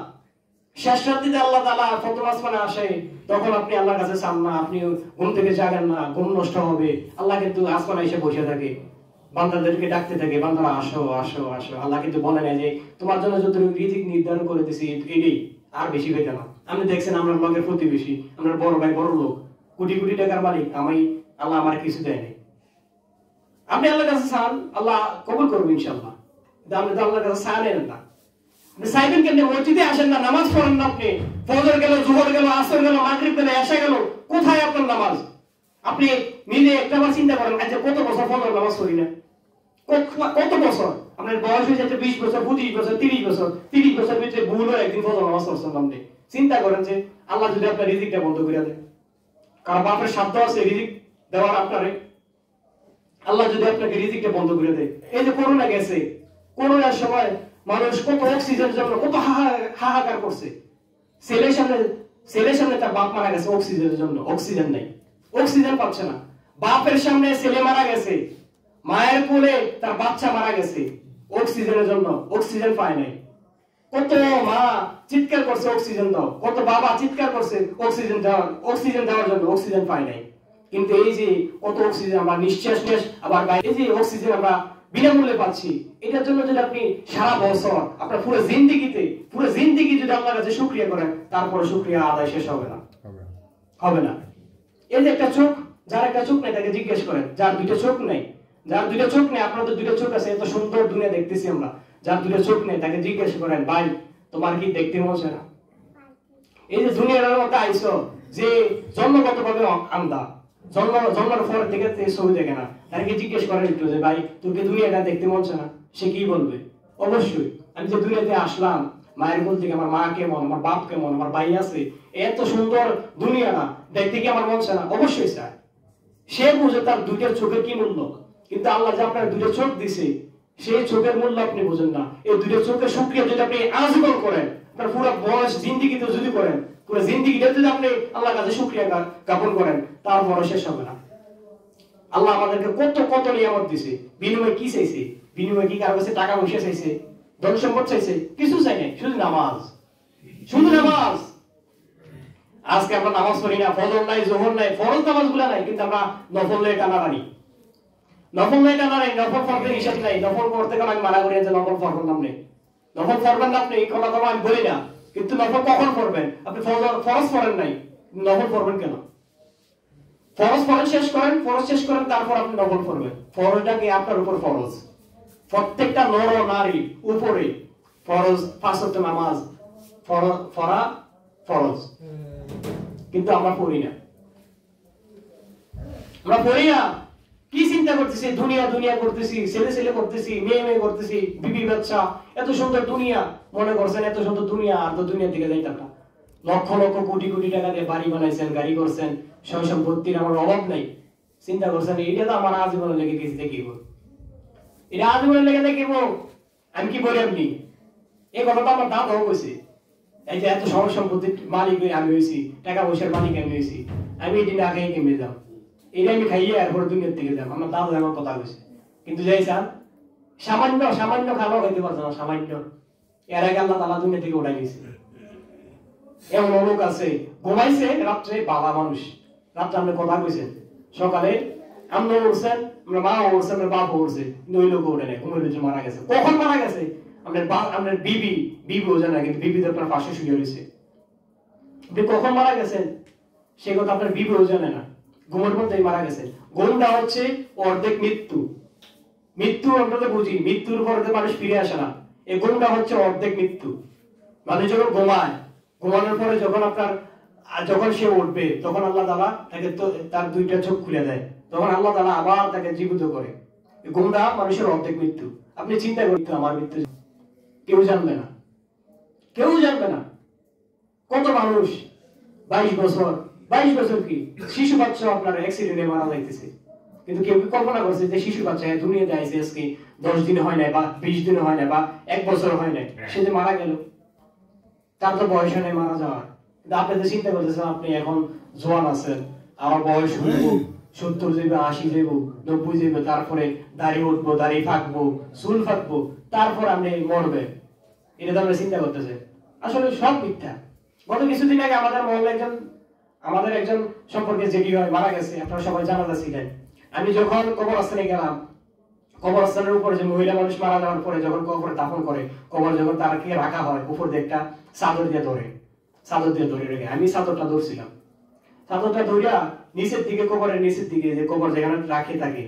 শেষ রাত্রিতে আল্লাহ তাআলা প্রথম আসমানে আসে, তখন আপনি আল্লাহর কাছে চান না, আপনি ঘুম থেকে জাগেন না, ঘুম নষ্ট হবে। আল্লাহ কিন্তু আসমানে এসে বসে থাকে, বান্দাদেরকে ডাকতে থাকে, বান্দারা আসো আসো আসো। আল্লাহ কিন্তু বলে না যে তোমার জন্য যতটুকু রিজিক নির্ধারণ করে দিছি এটাই, আর বেশি পেতে না। আপনি দেখছেন আমরা লোকের প্রতিবেশী, আমরা বড় ভাই বড় লোক, কোটি কোটি টাকার মালিক, আল্লাহ আমার কিছু দেয় নাই। আপনি আল্লাহর কাছে চান, আল্লাহ কবুল করবে ইনশাআল্লাহ। আপনি তো আল্লাহর কাছে চানেন না, সাইবেন কেন? মসজিদে আসেন না, নামাজ পড়েন না, আপনি ফজর গেল, জোহর গেল, আসর গেল, মাগরিব গেল, এশা গেল, কোথায় আপনার নামাজ? আপনি নিজে একটাবার চিন্তা করেন, আচ্ছা কত বছর ফজর নামাজ পড়ি না, কত বছর? আপনার বয়স হয়ে যাচ্ছে 20 বছর, 25 বছর, 30 বছর, 30 বছর ভিতরে ভুল হয়ে একদিন ফজর নামাজ পড়ছেন। আপনি চিন্তা করেন যে আল্লাহ যদি আপনার রিজিকটা বন্ধ করে দেয়, কারণ বাপের সাধ্য আছে রিজিক দেওয়ার আপনারে, আল্লাহ যদি আপনাকে রিজিকটা বন্ধ করে দেয়। এই যে করোনা গেছে, করোনার সময় মানুষ কত অক্সিজেনের জন্য কত হাহাকার করছে। ছেলের সামনে তার বাপ মারা গেছে অক্সিজেনের জন্য, অক্সিজেন নাই, অক্সিজেন পাচ্ছে না। বাপের সামনে ছেলে মারা গেছে, মায়ের কোলে তার বাচ্চা মারা গেছে অক্সিজেনের জন্য, অক্সিজেন পায় নাই। কত মা চিৎকার করছে অক্সিজেন দাও, কত বাবা চিৎকার করছে অক্সিজেন দেওয়ার জন্য, অক্সিজেন পায় নাই। কিন্তু এই যে কত অক্সিজেন আমরা নিঃশ্বাস নেই, আবার বাইরে যে অক্সিজেন আমরা বিনামূল্যে পাচ্ছি, এটার জন্য যদি আপনি সারা বছর আপনার পুরো জিন্দেগি যদি আল্লাহর কাছে শুকরিয়া করেন, তারপরে শুকরিয়া আদায় শেষ হবে না, হবে না। এই যে একটা চোখ, যার একটা চোখ নেই তাকে জিজ্ঞেস করেন, যার দুইটা চোখ নেই, আপনার তো দুইটা চোখ আছে, এত সুন্দর দুনিয়া দেখতেছি আমরা, যার দুইটা চোখ নেই তাকে জিজ্ঞেস করেন, ভাই তোমার কি দেখতে মন চায় না? এই যে দুনিয়ার মধ্যে আইছো, যে জন্মগতভাবে আন্দা, জন্মের পর থেকে ছবি দেখে না, তাকে জিজ্ঞেস করেন একটু যে ভাই তোর কি দুনিয়াটা দেখতে মন চায় না? সে কি বলবে? অবশ্যই আমি যে দুনিয়াতে আসলাম, মায়ের কোল থেকে আমার মা কেমন, আমার বাপ কেমন, আমার ভাই আছে, এত সুন্দর দুনিয়া না দেখতে কি আমার মন চায় না? অবশ্যই চায়। সে বুঝে তার দুইটা চোখের কি মূল্য। কিন্তু আল্লাহ যে আপনার দুইটা চোখ দিছে, সেই চোখের মূল্য আপনি বুঝেন না। এই দুইটা চোখের শুকরিয়া যদি আপনি আজীবন করেন, আপনার পুরো বয়স জিন্দেগিতে যদি করেন, পুরো জিন্দেগিটা যদি আপনি আল্লাহর কাছে শুকরিয়া জ্ঞাপন করেন, তারপরও শেষ হবে না। আল্লাহ আমাদেরকে কত কত নিয়ামত দিছে, বিনিময়ে কি চাইছে? বিনিময়ে কি কারো কাছে টাকা পয়সা চাইছে, ধন সম্পদ চাইছে? কিছু চাই নাই, শুধু নামাজ, শুধু নামাজ। আজকে আমরা নামাজ পড়ি না, ফজর নাই, জোহর নাই, ফরজ নামাজগুলো নাই, কিন্তু আমরা নফল নিয়ে টানাটানি, নফল পড়তে নিষেধ নাই, নফল পড়তে গেলে আমি মানা করি যে নফল পড়বেন না, আপনি নফল পড়বেন না, আপনি এই কথা আমি বলি না, কিন্তু নফল কখন পড়বেন? আপনি ফরজ পড়েন নাই, নফল পড়বেন কেন? ফরজ পড়েন, শেষ করেন, তারপর আপনি নফল পড়বেন। ফরজটা কি আপনার উপর ফরজ, প্রত্যেকটা নর নারী উপরে ফরজ, 5 ওয়াক্ত নামাজ পড়া ফরজ, কিন্তু আমরা পড়ি না, আমরা পড়ি না। কি চিন্তা করতেছি? দুনিয়া করতেছি, ছেলে করতেছি, মেয়ে করতেছি, বিবি বাচ্চা, এত সুন্দর দুনিয়া মনে করছেন, এত সুন্দর দুনিয়া, আর তো দুনিয়ার দিকে যাইতাম না। লক্ষ লক্ষ কোটি কোটি টাকা দিয়ে বাড়ি বানাইছেন, গাড়ি করছেন, সব সম্পত্তির আমার অভাব নাই। চিন্তা করছেন এটা তো আমার আজীবনে লেগে গেছে, দেখিব এটা আজীবনে লেগে দেখিব। আমি কি বলি আপনি? এই কথাটা আমার দাদাও কইছে, এই যে এত সব সম্পত্তির মালিক আমি হয়েছি, টাকা পয়সার মালিক আমি হয়েছি, আমি এটি না খেয়ে কেমে যাম, এটা আমি খাইয়ে এরপরে দুনিয়ার থেকে যাম। আমার দাদা আমার কথা কইছে, কিন্তু যাই স্যার সামান্য খাবার খাইতে পারছে না, সামান্য। এর আগে আল্লাহ তাআলা দুনিয়া থেকে উঠাই নিয়েছে। এমন লোক আছে ঘুমাইছে রাত্রে, বাবা মানুষ, রাত্রে আপনি কথা কইছেন, সকালে আমরা উঠছেন, আমরা মা উঠছে, আমরা বাপ উঠছে, কিন্তু ওই লোক ওঠে নাই, ঘুমের মারা গেছে। কখন মারা গেছে? আপনার বিবিও জানা, কিন্তু বিবি তো আপনার পাশে শুয়ে রয়েছে। আপনি কখন মারা গেছেন সে কথা আপনার বিবিও জানে না, ঘুমের মধ্যেই মারা গেছে। ঘুমটা হচ্ছে অর্ধেক মৃত্যু আমরা তো বুঝি, মৃত্যুর পরে তো মানুষ ফিরে আসে না, এই ঘুমটা হচ্ছে অর্ধেক মৃত্যু। মানুষ যখন ঘুমায়, ঘুমানোর পরে যখন সে উঠবে, তখন আল্লাহ তাআলা তাকে তার দুইটা চোখ খুলে দেয়, তখন আল্লাহ তাআলা আবার তাকে জীবিত করে। ঘুমটা মানুষের অর্ধেক মৃত্যু। আপনি চিন্তা করতে, আমার মৃত্যু কেউ জানবে না। কত মানুষ 22 বছর কি শিশু বাচ্চা আপনার অ্যাক্সিডেন্টে মারা যাইতেছে, কিন্তু কেউ কি কল্পনা করছে যে শিশু বাচ্চা দুনিয়াতে আইছে আজকে 10 দিন হয় নাই, বা 20 দিন হয় নাই, বা 1 বছর হয় নাই, সে যে মারা গেল, তার তো বয়স নেই মারা যাওয়ার। কিন্তু আপনি তো চিন্তা করতেছেন আপনি এখন জোয়ান আছেন, আমার বয়স হইব 70 যাইব, 80 যাইব, 90 যাইব, তারপরে দাড়ি উঠবো, দাড়ি ফাঁকবো, চুল ফাঁকবো, তারপর আপনি মরবে, এটা তো আমরা চিন্তা করতেছেন। আসলে সব মিথ্যা। গত কিছুদিন আগে আমাদের একজন সম্পর্কে যেটি হয় মারা গেছে, আপনারা সবাই জানাজা ছিলেন। আমি যখন কবরস্থানে গেলাম, কবরস্থানের উপরে যে মহিলা মানুষ মারা যাওয়ার পরে যখন কবরে দাফন করে, কবর যখন তারকে রাখা হয়, উপর দিয়ে একটা চাদর দিয়ে ধরে রেখে, আমি চাদরটা ধরছিলাম। চাদরটা ধরিয়া নিচের দিকে, কবরের নিচের দিকে, যে কবর যেখানে রাখে থাকে,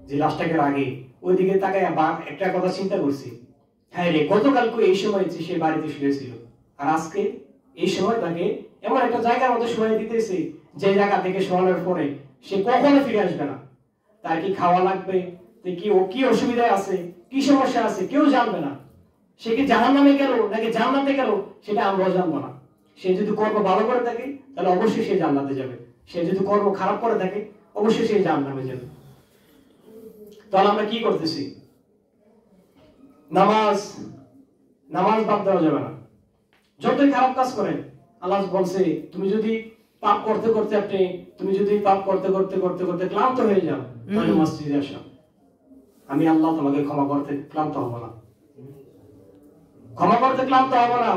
যে লাশটাকে রাখে, ওই দিকে তাকায় একটা কথা চিন্তা করছি, হ্যাঁ রে, গতকালকে এই সময় সে বাড়িতে শুয়েছিল, আর আজকে এই সময় তাকে এমন একটা জায়গার মধ্যে শোয়াই দিতেছে যে জায়গা থেকে শোয়ানোর পরে সে কখনো ফিরে আসবে না। তার কি খাওয়া লাগবে, কি অসুবিধায় আছে, কি সমস্যা আছে, কেউ জানবে না। সে কি জাহান্নামে গেল নাকি জান্নাতে গেল সেটা আমরাও জানবো না। সে যদি কর্ম ভালো করে থাকে তাহলে অবশ্যই সে জান্নাতে যাবে, সে যদি কর্ম খারাপ করে থাকে অবশ্যই সে জাহান্নামে যাবে। তাহলে আমরা কি করতেছি? নামাজ বাদ দেওয়া যাবে না। যতই খারাপ কাজ করেন, আল্লাহ বলছে তুমি যদি পাপ করতে করতে ক্লান্ত হয়ে যাও, তাহলে মসজিদে আসো, আমি আল্লাহ তোমাকে ক্ষমা করতে ক্লান্ত হব না।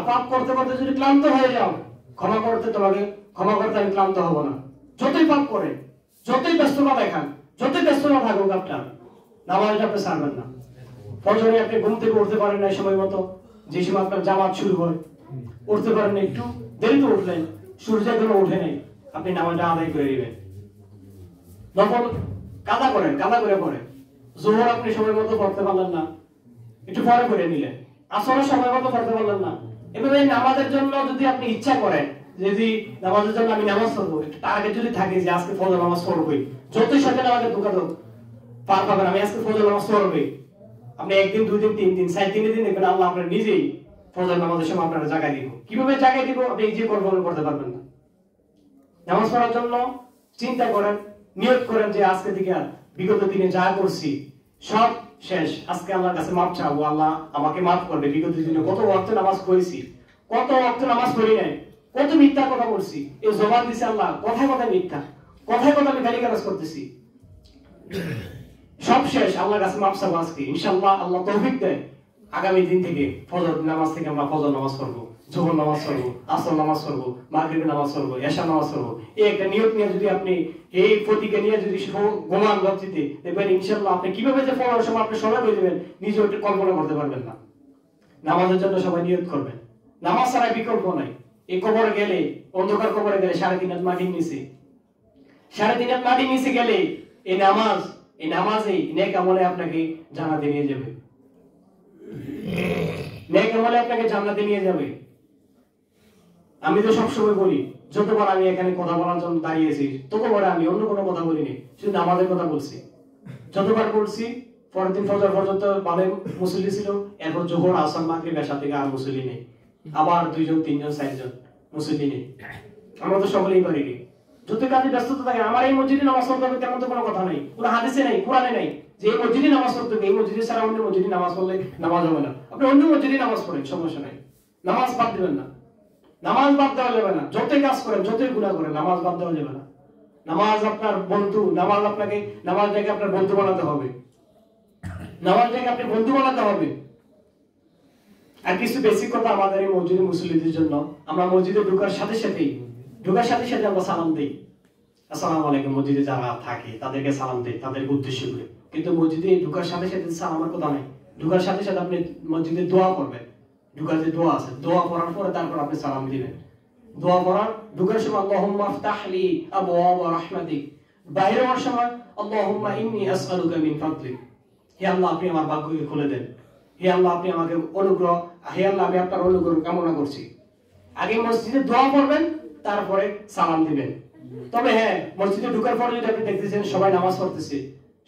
পাপ করতে করতে যদি ক্লান্ত হয়ে যাও, ক্ষমা করতে আমি ক্লান্ত হব না। যতই পাপ করে, যতই ব্যস্ততা দেখান, যতই ব্যস্ততা থাকুক, আপনার নামাজটা আপনি ছাড়বেন না। ফজরে আপনি ঘুম থেকে উঠতে পারেন না সময় মতো, যে সময় আপনার জামাত শুরু হয়, উঠতে পারেন না, একটু দেরিতে উঠলেন, সূর্য এখনো উঠে নাই, আপনি নামাজটা আদায় করে দিবেন। নফল কাদা করে পড়েন। যোহর আপনি সময় মতো পড়তে পারলেন না, একটু পরে করে নিলেন। আসরের সময় মতো পড়তে পারলেন না, এভাবে নামাজের জন্য যদি আপনি ইচ্ছা করেন, যদি নামাজের জন্য আমি নামাজ পড়বো, একটু টার্গেট যদি থাকে যে আজকে ফজর নামাজ পড়বই, যতই সকালে আমাকে দোকান পার পাবেন, আমি আজকে ফজর নামাজ পড়বই, আপনি একদিন, 2 দিন, 3 দিন, 4 দিন দেখবেন আল্লাহ আপনার নিজেই ফজর নামাজের সময় আপনারা জায়গায় দিব। কিভাবে জায়গায় দিব আপনি নিজে করতে পারবেন না। নামাজ পড়ার জন্য চিন্তা করেন, নিয়ত করেন যে আজকে থেকে বিগত দিনে যা করছি সব শেষ, আজকে আল্লাহর কাছে মাপ চাবো, আল্লাহ আমাকে মাফ করবে। বিগত দিনে কত ওয়াক্ত নামাজ পড়েছি, কত ওয়াক্ত নামাজ পড়ি নাই, কত মিথ্যা কথা বলছি, এই জবান দিছে আল্লাহ, কথায় মিথ্যা, কথায় আমি গালি গালাজ করতেছি, সব শেষ, আল্লাহর কাছে মাপ চাবো আজকে। ইনশাআল্লাহ আল্লাহ তৌফিক দেয়, আগামী দিন থেকে ফজর নামাজ থেকে আমরা ফজর নামাজ পড়বো, যোহর নামাজ পড়বো, আসর নামাজ পড়বো, মাগরিব নামাজ পড়বো, এশা নামাজ পড়বো। এই একটা নিয়ত নিয়ে যদি আপনি এই প্রতীকে নিয়ে যদি গোমান লজ্জিতে দেখবেন, ইনশাআল্লাহ আপনি কিভাবে যে ফজরের সময় আপনি সময় করে দিবেন নিজে ওটা কল্পনা করতে পারবেন না। নামাজের জন্য সবাই নিয়ত করবেন, নামাজ ছাড়া বিকল্প নাই। এই কবরে গেলে, অন্ধকার কবরে গেলে 3.5 হাত মাটির নিচে, 3.5 হাত মাটির নিচে গেলে এই নামাজেই নেক আমলে আপনাকে জান্নাতে নিয়ে যাবে, নেক আমলে আপনাকে জান্নাতে নিয়ে যাবে। আমি তো সবসময় বলি, যতবার আমি এখানে কথা বলার জন্য দাঁড়িয়েছি ততবার আমি অন্য কোনো কথা বলিনি, শুধু নামাজের কথা বলছি। যতবার বলছি, পরের দিন ফজর পর্যন্ত ভালো মুসল্লি ছিল, এরপর যোহর, আসর, মাগরিব, এশা থেকে আর মুসল্লি নেই, আবার 2 জন 3 জন 4 জন মুসল্লি নেই। আমরা তো সকলেই পারি নি, যত কাজে ব্যস্ততা থাকে। আমার এই মসজিদে নামাজ পড়তে হবে তেমন তো কোনো কথা নেই, কোনো হাদিসে নেই, কোরআনে নেই যে এই মসজিদে নামাজ পড়তে হবে, এই মসজিদে ছাড়া অন্য মসজিদে নামাজ পড়লে নামাজ হবে না। আপনি অন্য মসজিদে নামাজ পড়েন, সমস্যা নাই, নামাজ বাদ দিবেন না, নামাজ বাদ দেওয়া যাবে না। যতই কাজ করেন, যতই গুনাহ করেন, নামাজ বাদ দেওয়া যাবে না। নামাজ আপনার বন্ধু, নামাজটাকে আপনার বন্ধু বানাতে হবে, নামাজটাকে আপনি বন্ধু বানাতে হবে। আর কিছু বেসিক কথা আমাদের এই মসজিদে মুসল্লিদের জন্য, আমরা মসজিদে ঢোকার সাথে সাথে আমরা সালাম দিই, আসসালামু আলাইকুম। মসজিদে যারা থাকে তাদেরকে সালাম দেই, তাদেরকে উদ্দেশ্য করে। কিন্তু মসজিদে ঢোকার সাথে সাথে সালামের কথা নাই, ঢোকার সাথে সাথে আপনি মসজিদে দোয়া করবেন। ঢোকার যে দোয়া আছে, দোয়া পড়ার পরে তারপর আপনি সালাম দিবেন। দোয়া পড়ার ঢোকার সময় আল্লাহুম্মা ইফতাহ লি আবওয়াবা রাহমাতিক, বাইরে হওয়ার সময় আল্লাহুম্মা ইন্নী আসআলুকা মিন ফাদলিক, হে আল্লাহ আপনি আমার ভাগ্যকে খুলে দেন, হে আল্লাহ আপনি আমাকে অনুগ্রহ, হে আল্লাহ আমি আপনার অনুগ্রহ কামনা করছি। আগে মসজিদে দোয়া করবেন, তারপরে সালাম দিবেন। তবে হ্যাঁ, মসজিদে ঢোকার পরে যদি আপনি দেখতেছেন সবাই নামাজ পড়তেছে,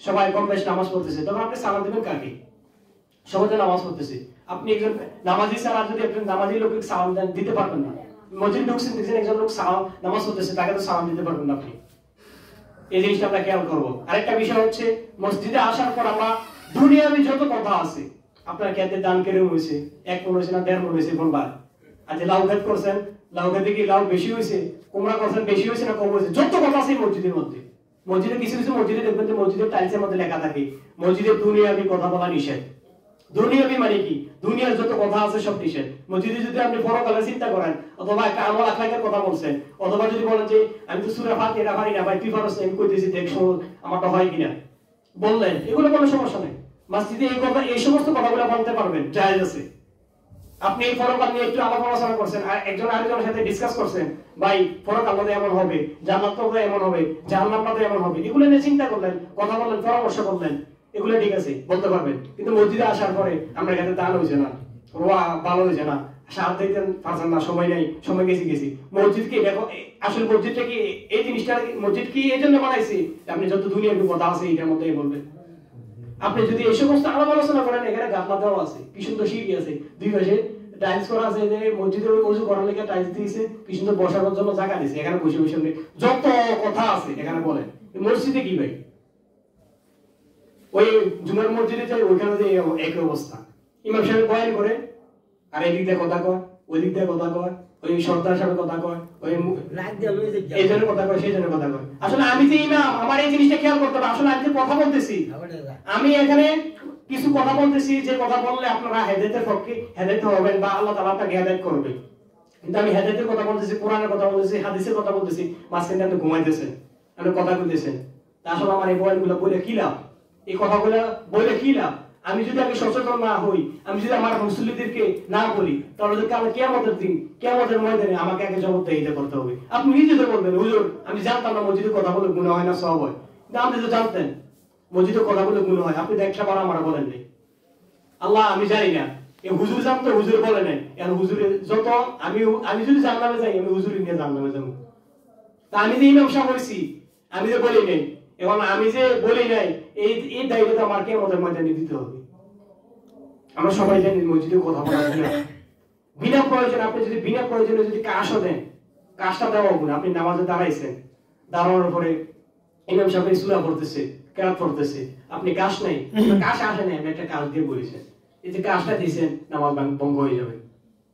সবাই কম বেশ নামাজ পড়তেছে, তবে আপনি সালাম দিবেন কাকে? সবাই তো নামাজ পড়তেছে, আপনি একজন নামাজি ছাড়া যদি আপনি নামাজি লোককে সালাম দেন, দিতে পারবেন না। মসজিদে ঢুকছেন, দেখছেন একজন লোক নামাজ পড়তেছে, তাকে তো সালাম দিতে পারবেন না আপনি। এই জিনিসটা আমরা খেয়াল করবো। আরেকটা বিষয় হচ্ছে, মসজিদে আসার পর আমরা দুনিয়াবি যত কথা আছে, আপনার খেতে দান কেরম হয়েছে, 1 মণ হয়েছে না 1.5 মণ হয়েছে, কোনবার আচ্ছা লাউ খেত করছেন, লাউ খেতে কি লাউ বেশি হয়েছে, কুমড়া করছেন বেশি হয়েছে না কম হয়েছে, যত কথা আছে মসজিদের মধ্যে। মসজিদে কিছু মসজিদে দেখবেন যে মসজিদের টাইলসের মধ্যে লেখা থাকে মসজিদের দুনিয়াবি কথা বলা নিষেধ, দুনিয়াবি মানে কি? দুনিয়ার যত কথা আছে সব নিষেধ। মসজিদে যদি আপনি পরকালের চিন্তা করেন, অথবা একটা আমল আখলাকের কথা বলছেন, অথবা যদি বলেন যে আমি তো সূরা ফাতিহা পারি না ভাই, তুই পারছ, আমি কইতেছি দেখছো আমারটা হয় কিনা, বললেন, এগুলো কোনো সমস্যা নেই। মসজিদে এই কথা, এই সমস্ত কথাগুলো বলতে পারবেন, জায়েজ আছে। আপনি এই পরকাল নিয়ে একটু আলাপ আলোচনা করছেন, আর একজন আরেকজনের সাথে ডিসকাস করছেন, ভাই পরকাল তো এমন হবে, জান্নাত তো এমন হবে, জাহান্নাম তো এমন হবে, এগুলো নিয়ে চিন্তা করলেন, কথা বললেন, পরামর্শ করলেন, এগুলো ঠিক আছে, বলতে পারবেন। কিন্তু মসজিদে আসার পরে আমরা এখানে দান হয়েছে না, রোয়া ভালো হয়েছে না, সাত দিতে পারছেন না, সময় নেই, সময় গেছি। মসজিদ কি দেখো, আসলে মসজিদটা কি এই জিনিসটা, মসজিদ কি এই জন্য বানাইছি আপনি যত দুনিয়ার কথা আছে এটার মধ্যে বলবেন। আপনি যদি এই সমস্ত আলাপ আলোচনা করেন, এখানে গামলা দেওয়া আছে, কি সুন্দর সিঁড়ি আছে, দুই পাশে টাইলস করা আছে, যে মসজিদে ওযু করার লেগে টাইলস দিয়েছে, কি সুন্দর বসার জন্য জায়গা দিয়েছে, এখানে বসে বসে যত কথা আছে এখানে বলেন। মসজিদে কি ভাই, ওই জুমার মসজিদে যাই, ওইখানে যে একই অবস্থা, ইমাম সাহেব বয়ান করে আর এদিক দিয়ে কথা কয়, ওই দিক দিয়ে কথা কয়, ওই সর্দার সাহেব কথা কয়, ওই এই জন্য কথা কয়, সেই জন্য কথা কয়। আসলে আমি যে ইমাম, আমার এই জিনিসটা খেয়াল করতে হবে। আসলে আমি যে কথা বলতেছি, আমি এখানে কিছু কথা বলতেছি, যে কথা বললে আপনারা হেদায়েতের পক্ষে হেদায়েত হবেন বা আল্লাহ তাআলা আপনাকে হেদায়েত করবে। কিন্তু আমি হেদায়েতের কথা বলতেছি, কোরআনের কথা বলতেছি, হাদিসের কথা বলতেছি, মাঝখানে আপনি ঘুমাইতেছেন, আপনি কথা কইতেছেন। আসলে আমার এই বয়ানগুলো বলে কি লাভ? এই কথাগুলো বলে কি লাভ? আমি যদি আগে সচেতন না হই, আমি যদি আমার মুসল্লিদেরকে না বলি, তাহলে যদি কাল কিয়ামতের দিন, কিয়ামতের ময়দানে আমাকে আগে জবাবদিহিতা করতে হবে। আপনি নিজে তো বলবেন, হুজুর আমি জানতাম না মসজিদে কথা বলে গুনাহ হয় না, সওয়াব হয়। কিন্তু আপনি তো জানতেন মসজিদে কথা বলে গুনাহ হয়, আপনি তো একটা বার আমার বলেন নাই। আল্লাহ আমি জানি না, এই হুজুর জানতো, হুজুর বলে নাই। এখন হুজুরে যত আমি যদি জান্নাতে যাই, আমি হুজুর নিয়ে জান্নাতে যাব। তা আমি যে ইমাম সাহেব হইছি, আমি যে বলি নাই, এবং আমি যে বলি নাই, এই দায়িত্ব আমার কিয়ামতের ময়দানে দিতে হবে। আমরা সবাই জানি মসজিদে কথা বলা বিনা প্রয়োজনে, আপনি যদি বিনা প্রয়োজনে যদি কাশও দেন, কাশটা দেওয়া হবে না। আপনি নামাজে দাঁড়াইছেন, দাঁড়ানোর পরে ইমাম সাহেব সূরা পড়তেছে, কেরাত পড়তেছে, আপনি কাশ নাই, কাশ আসে নাই, আপনি একটা কাশ দিয়ে বলেছেন, এই যে কাশটা দিয়েছেন, নামাজ ভঙ্গ হয়ে যাবে।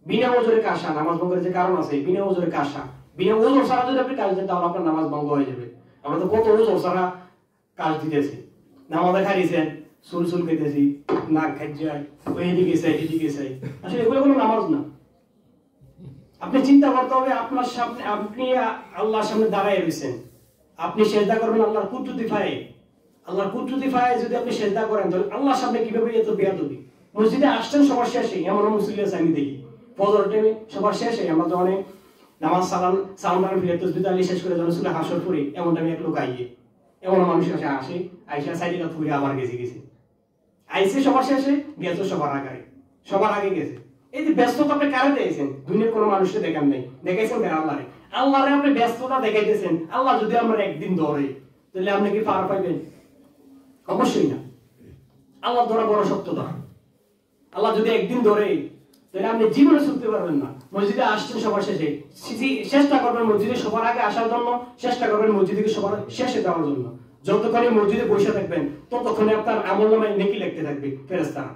বিনা ওজরে কাশা, নামাজ ভঙ্গের যে কারণ আছে, বিনা ওজরে কাশা, বিনা ওজর ছাড়া যদি আপনি কাশ দেন, তাহলে আপনার নামাজ ভঙ্গ হয়ে যাবে। আমরা তো কত ওজর ছাড়া কাশ দিতেছি, নামাজে খাইছেন, চুল খেতেছি, নাক খাইছে, এদিকে চাই এদিকে চাই, আসলে এগুলো কোনো নামাজ না। আপনি চিন্তা করতে হবে, আপনার সামনে, আপনি আল্লাহর সামনে দাঁড়ায় রয়েছেন, আপনি সেজদা করবেন আল্লাহর কুদরতি ফায়ে, আল্লাহর কুদরতি ফায়ে যদি আপনি সেজদা করেন, তাহলে আল্লাহর সামনে কিভাবে এত বেয়াদবি। মসজিদে আসছেন সবার শেষে, এমন মুসলিম আছে আমি দেখি, ফজর টাইমে সবার শেষে, আমরা যখন নামাজ সালাম ফিরে তাসবিহ তাহলিল শেষ করে যখন সূরা হাসর পড়ি, এমন টাইমে এক লোক আইয়ে, এমন মানুষ আসে আইসা সাইডে ফুরে আবার গেছে আইসে সবার শেষে, গেছে সবার আগে গেছে। এই যে ব্যস্ততা আপনি কারে দিয়েছেন? দুনিয়ার কোনো মানুষকে দেখান নাই, দেখাইছেন কেন? আল্লাহরে আপনি ব্যস্ততা দেখাইতেছেন। আল্লাহ যদি আমরা একদিন ধরে, তাহলে আপনি কি পার পাইবেন? অবশ্যই না। আল্লাহ ধরা বড় সত্যতা। আল্লাহ যদি একদিন ধরে, তাহলে আপনি জীবনে ছুটতে পারবেন না। মসজিদে আসছেন সবার শেষে, চেষ্টা করবেন মসজিদে সবার আগে আসার জন্য, চেষ্টা করবেন মসজিদে সবার শেষে যাওয়ার জন্য। যতক্ষণে মসজিদে বসে থাকবেন, ততক্ষণে আপনার আমলনামায় নেকি লিখতে থাকবে ফেরেশতারা,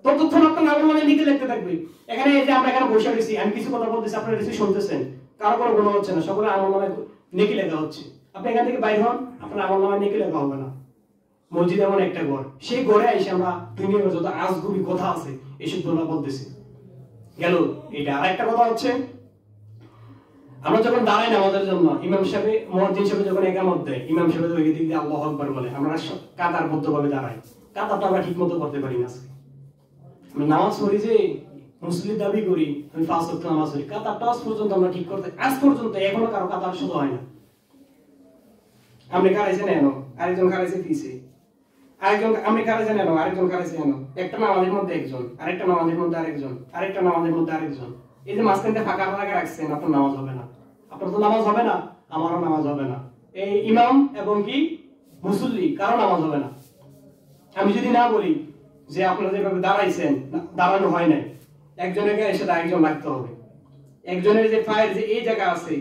ততক্ষণ আপনার আমলনামায় নেকি লিখতে থাকবে। এখানে এই যে আমরা এখানে বসে রয়েছি, আমি কিছু কথা বলতেছি, আপনারা কিছু শুনতেছেন, কারো কোনো গুনাহ হচ্ছে না, সকলে আমলনামায় নেকি লেখা হচ্ছে। আপনি এখান থেকে বাইর হন, আপনার আমলনামায় নেকি লেখা হবে না। মসজিদ এমন একটা ঘর, সেই ঘরে এসে আমরা দুনিয়ার যত আজগুবি কথা আছে এসব তোলা বলতেছি। গেল এটা। আর একটা কথা হচ্ছে, আমরা যখন দাঁড়াই নামাজের জন্য, ইমাম সাহেব মুয়াজ্জিন সাহেব যখন ইকামত দেয়, ইমাম সাহেব ওই দিক দিয়ে আল্লাহু আকবার বলে, আমরা কাতারবদ্ধভাবে দাঁড়াই। কাতারটা আমরা ঠিক মতো করতে পারি না। আমরা নামাজ পড়ি যে মুসলিম দাবি করি, আমি 5 ওয়াক্ত নামাজ পড়ি, কাতারটা আজ পর্যন্ত আমরা ঠিক করতে, আজ পর্যন্ত এখনো কারো কাতার শুরু হয় না। আপনি কারাইছেন এনো, আরেকজন কারাইছে পিছে, আরেকজন আপনি কারাইছেন এনো, আরেকজন কারাইছে এনো, একটা নামাজের মধ্যে একজন, আরেকটা নামাজের মধ্যে আরেকজন, আরেকটা নামাজের মধ্যে আরেকজন। এই যে মাঝখানে ফাঁকা ফাঁকা রাখছেন, আপনার নামাজ হবে না। আপনার তো নামাজ হবে না, আমারও নামাজ হবে না, এই ইমাম এবং কি মুসল্লি কারো নামাজ হবে না। আমি যদি না বলি যে আপনারা যেভাবে দাঁড়াইছেন, দাঁড়ানো হয় নাই, একজনের এসে আরেকজন লাগতে হবে। একজনের যে পায়ের যে এই জায়গা আছে,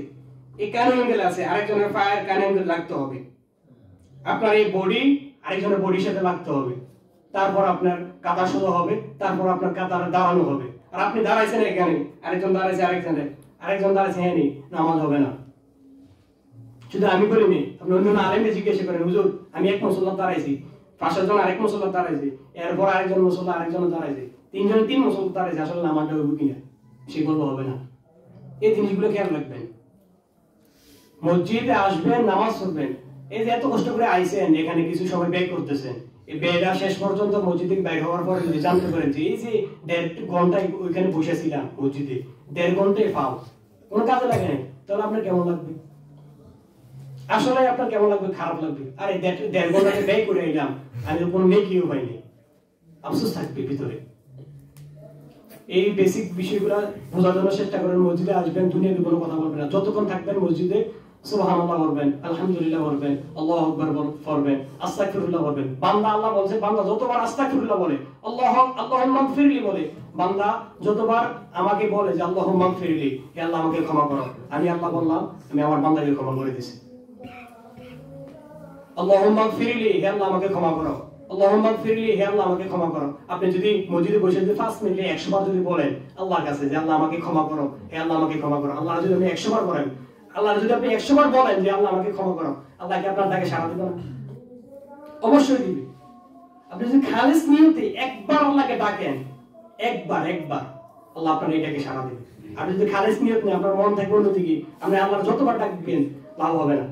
এই কান অ্যাঙ্গেল আছে, আরেকজনের পায়ের কান অ্যাঙ্গেল লাগতে হবে। আপনার এই বডি আরেকজনের বডির সাথে লাগতে হবে, তারপর আপনার কাতার শুরু হবে, তারপর আপনার কাতারে দাঁড়ানো হবে। আর আপনি দাঁড়াইছেন এখানে, আরেকজন দাঁড়াইছে আরেকজন দাঁড়াইছে, হ্যাঁ নামাজ হবে না। শুধু আমি বলিনি, আপনি অন্য আলেমকে জিজ্ঞাসা করেন, হুজুর আমি এক মুসল্লাত দাঁড়াইছি, 5-6 জন আরেক মুসল্লা দাঁড়াইছে, এরপর আরেকজন মুসল্লা আরেকজন দাঁড়াইছে, 3 জনে 3 মুসল্লা দাঁড়াইছে, আসলে নামাজটা হইব কিনা সে বলবো হবে না। এই জিনিসগুলো খেয়াল রাখবেন। মসজিদে আসবেন, নামাজ পড়বেন। এই যে এত কষ্ট করে আইছেন, এখানে কিছু সময় ব্যয় করতেছেন, এই ব্যয়টা শেষ পর্যন্ত মসজিদে বাইর হওয়ার পর যদি জানতে পারেন যে এই যে 1.5 ঘন্টায় ওইখানে বসেছিলাম মসজিদে, 1.5 ঘন্টায় পাও কোনো কাজে লাগে না, তাহলে আপনার কেমন লাগবে? আসলে আপনার কেমন লাগবে? খারাপ লাগবে। আরে 1.5 ঘন্টাকে ব্যয় করে এলাম, আমি তো কোনো নেকিও পাইনি, আফসোস থাকবে ভিতরে। এই বেসিক বিষয়গুলো বোঝার জন্য চেষ্টা করেন। মসজিদে আসবেন, দুনিয়াতে কোনো কথা বলবেন না। যতক্ষণ থাকবেন মসজিদে সুবহানাল্লাহ বলবেন, আলহামদুলিল্লাহ বলবেন, আল্লাহু আকবার পড়বেন, আস্তাগফিরুল্লাহ বলবেন। বান্দা আল্লাহ বলছে, বান্দা যতবার আস্তাগফিরুল্লাহ বলে, আল্লাহুম্মা গফিরলি বলে, বান্দা যতবার আমাকে বলে যে আল্লাহুম্মা গফিরলি, হে আল্লাহ আমাকে ক্ষমা করো, আমি আল্লাহ বললাম আমি আমার বান্দাকে ক্ষমা করে দিয়েছি। আল্লাহুম্মা গফিরলি, হে আল্লাহ আমাকে ক্ষমা করো, আল্লাহুম্মা গফিরলি, হে আল্লাহ আমাকে ক্ষমা করো। আপনি যদি মসজিদে বসে যদি 5 মিনিটে 100 বার যদি বলেন আল্লাহর কাছে যে আল্লাহ আমাকে ক্ষমা করো, হে আল্লাহ আমাকে ক্ষমা করো, আল্লাহ যদি আপনি 100 বার বলেন, আল্লাহ যদি আপনি 100 বার বলেন যে আল্লাহ আমাকে ক্ষমা করো, আল্লাহ কি আপনার ডাকে সাড়া দিবে না? অবশ্যই দিবে। আপনি যদি খালিস নিয়তে একবার আল্লাহকে ডাকেন, একবার আল্লাহ আপনার এটাকে সাড়া দিবে। আপনি যদি খালিস নিয়ত নেই, আপনার মন থাকবে অন্যদিকে, আপনি আল্লাহর যতবার ডাকবেন লাভ হবে না।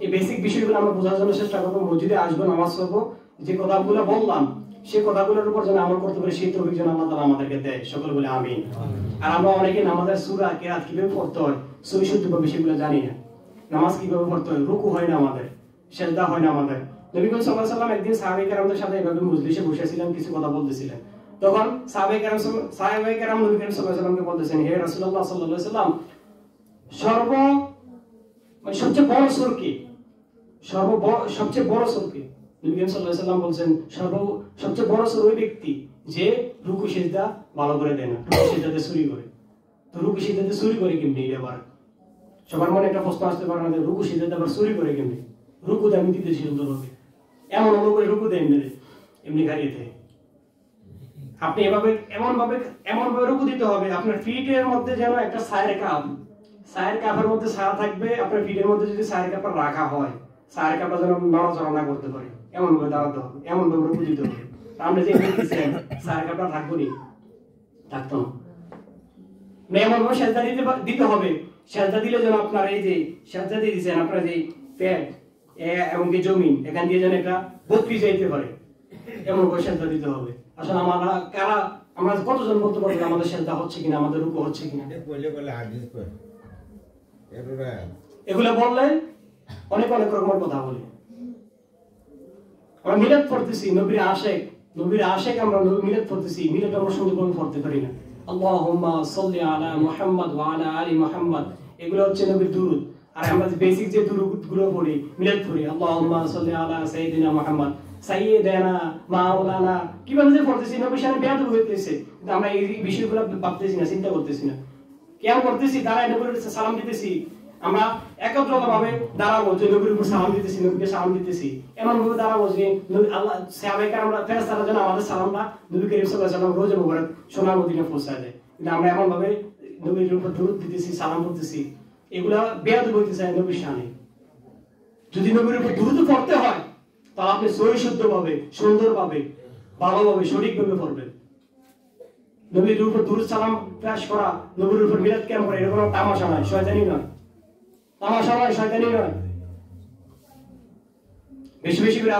এই বেসিক বিষয়গুলো আমরা বোঝার জন্য চেষ্টা করবো। মসজিদে আসবো, নামাজ পড়বো, যে কথাগুলো বললাম সেই কথাগুলোর উপর যেন আমল করতে পারি, সেই তৌফিক যেন আল্লাহ তাআলা আমাদেরকে দেয়। সকল বলে আমিন। আর আমরা অনেকে নামাজের সূরা কিরাত কিভাবে পড়তে হয় সহি শুদ্ধভাবে সেগুলো জানি না। নামাজ কিভাবে পড়তে হয়, রুকু হয় না আমাদের, সিজদা হয় না আমাদের। নবী করিম সাল্লাল্লাহু আলাইহি ওয়াসাল্লাম একদিন সাহাবায়ে কেরামদের সাথে এভাবে মজলিসে বসেছিলেন, কিছু কথা বলতেছিলেন। তখন সাহাবায়ে কেরাম নবী করিম সাল্লাল্লাহু আলাইহি ওয়াসাল্লামকে বলতেছেন, হে রাসূলুল্লাহ সাল্লাল্লাহু আলাইহি ওয়াসাল্লাম, সবচেয়ে বড় সূরা কি? সবচেয়ে বড় সূরা কি? নবী করিম সাল্লাল্লাহু আলাইহি ওয়াসাল্লাম বলেন, সবচেয়ে বড় সূরা ওই ব্যক্তি যে রুকু সিজদা ভালো করে দেয় না, রুকু সিজদাতে চুরি করে। তো রুকু সিজদাতে চুরি করে কেমনে? এবার সবার মনে একটা প্রশ্ন আসতে পারে না যে রুকু সিজদাতে আবার চুরি করে কেমনে? রুকু আমি দিতে সুন্দরভাবে এমন করে রুকু দেয় এমনি গাড়িতে। আপনি এমন ভাবে রুকু দিতে হবে, আপনার ফিটের মধ্যে যেন একটা ছায়ের কাপের মধ্যে ছায়া থাকবে। আপনার ফিটের মধ্যে যদি ছায়ের কাপড় রাখা হয়, ছায়ের কাপড় যেন নড়াচড়া না করতে পারে, এমন ভাবে দাঁড়াতে হবে, এমন ভাবে রুকু দিতে হবে। আপনি যে দেখতেছেন ছায়ের কাপড় থাকবো নি, থাকতো না। এমন ভাবে সেজদা দিতে হবে, সেজদা দিলে যেন আপনার এই যে সেজদা দিয়ে দিচ্ছেন, আপনার যে পেট এবং কি জমিন এখান দিয়ে যেন একটা বকরি যাইতে পারে, এমন করে সেজদা দিতে হবে। আসলে আমরা কতজন বলতে পারবো আমাদের সেজদা হচ্ছে কিনা, আমাদের রুকু হচ্ছে কিনা? এগুলো বললে অনেক রকমের কথা বলি। আমরা মিলাদ পড়তেছি, নবীর আশেক আমরা মিলাদ পড়তেছি, মিলাদ আমরা সুন্দরভাবে পড়তে পারি না। আল্লাহুম্মা সাল্লি আলা মুহাম্মাদ ওয়া আলা আলি মুহাম্মাদ, এগুলো হচ্ছে নবীর দুরূদ। আর আমরা বেসিক যে দুরূদগুলো পড়ি, মিলাদ পড়ি, আল্লাহুম্মা সাল্লি আলা সাইয়্যিদিনা মুহাম্মাদ, সাইয়্যিদানা মাওলানা, কিভাবে যে পড়তেছি নবীর সামনে বেয়াদবি হইতেছে, কিন্তু আমরা এই বিষয়গুলো ভাবতেছি না, চিন্তা করতেছি না। কেন করতেছি? দাঁড়ায় নবীর সালাম দিতেছি, আমরা একত্রভাবে দাঁড়াবো যে নবীর উপর সালাম দিতেছি, নবীকে সালাম দিতেছি, এমন ভাবে দাঁড়াবো যে আল্লাহ সাহাবায়ে কেরামরা ফেরেশতারা যেন আমাদের সালামটা নবী করিম সাল্লাল্লাহু আলাইহি ওয়াসাল্লাম রোজে মুবারক সোনার মদিনায় পৌঁছায় দেয়। কিন্তু আমরা এমন ভাবে নবীর উপর দরুদ দিতেছি, সালাম করতেছি, এগুলা বেয়াদবি হইতেছে নবীর শানে। যদি নবীর উপর দরুদ পড়তে হয় তাহলে আপনি সহি শুদ্ধভাবে, সুন্দরভাবে, ভালোভাবে, সঠিকভাবে পড়বেন। নবীর উপর দরুদ সালাম পেশ করা, নবীর উপর মিলাদ কিয়াম করা, এরকম তামাশা নয়, শয়তানি নয়, শয়তানি নয়। বেশি বেশি করে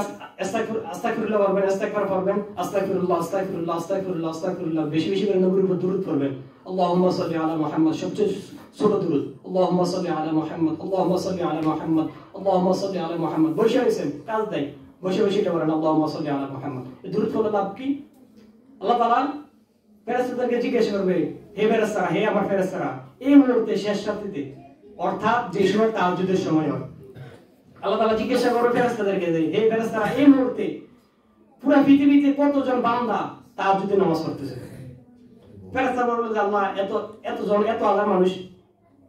আস্তাগফিরুল্লাহ পড়বেন, ইস্তিগফার পড়বেন, আস্তাগফিরুল্লাহ, বেশি বেশি করে নবীর উপর দরুদ পড়বেন। আল্লাহুম্মা সাল্লি আলা মুহাম্মাদ, সবচেয়ে ছোট দরুদ, আল্লাহুম্মা সাল্লি আলা মুহাম্মাদ, আল্লাহুম্মা সাল্লি আলা মুহাম্মাদ, আল্লাহুম্মা সাল্লি আলা মুহাম্মাদ। বসে আছেন, কাজ দেয়, বসে এটা বলেন আল্লাহুম্মা সাল্লি আলা মুহাম্মাদ। এই দরুদ পড়লে লাভ কি? আল্লাহ তাআলা ফেরেশতাদেরকে জিজ্ঞাসা করবে, হে ফেরেশতারা, হে আমার ফেরেশতারা, এই মুহূর্তে শেষ রাত্রিতে, অর্থাৎ যে সময় তাহাজ্জুদের সময় হয়, আল্লাহ তাআলা জিজ্ঞাসা করবে ফেরেশতাদেরকে, হে ফেরেশতারা, এই মুহূর্তে পুরো পৃথিবীতে কতজন বান্দা তাহাজ্জুদে নামাজ পড়তেছে? ফেরেশতারা বলবে যে আল্লাহ এত হাজার মানুষ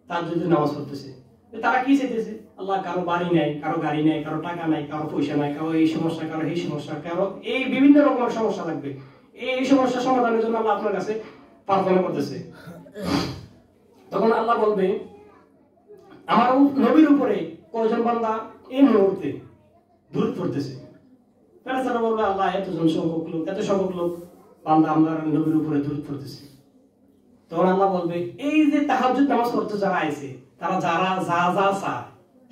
তাহাজ্জুদে নামাজ পড়তেছে। তারা কি চাইতেছে? আল্লাহ কারো বাড়ি নাই, কারো গাড়ি নাই, কারো টাকা নাই, কারো পয়সা নাই, কারো এই সমস্যা, কারো এই সমস্যা, কারো এই বিভিন্ন রকমের সমস্যা লাগবে। এই সমস্যা সমাধানের জন্য আল্লাহ আপনার কাছে প্রার্থনা করতেছে। তখন আল্লাহ বলবে, আমার নবীর উপরে কয়জন বান্দা এই মুহূর্তে দরুদ পড়তেছে? ফেরেশতারা বলবে আল্লাহ এত সংখ্যক লোক বান্দা আমার নবীর উপরে দরুদ পড়তেছে। তখন আল্লাহ বলবে এই যে তাহাজ্জুদ নামাজ পড়তে যারা আইছে তারা যারা যা যা চায়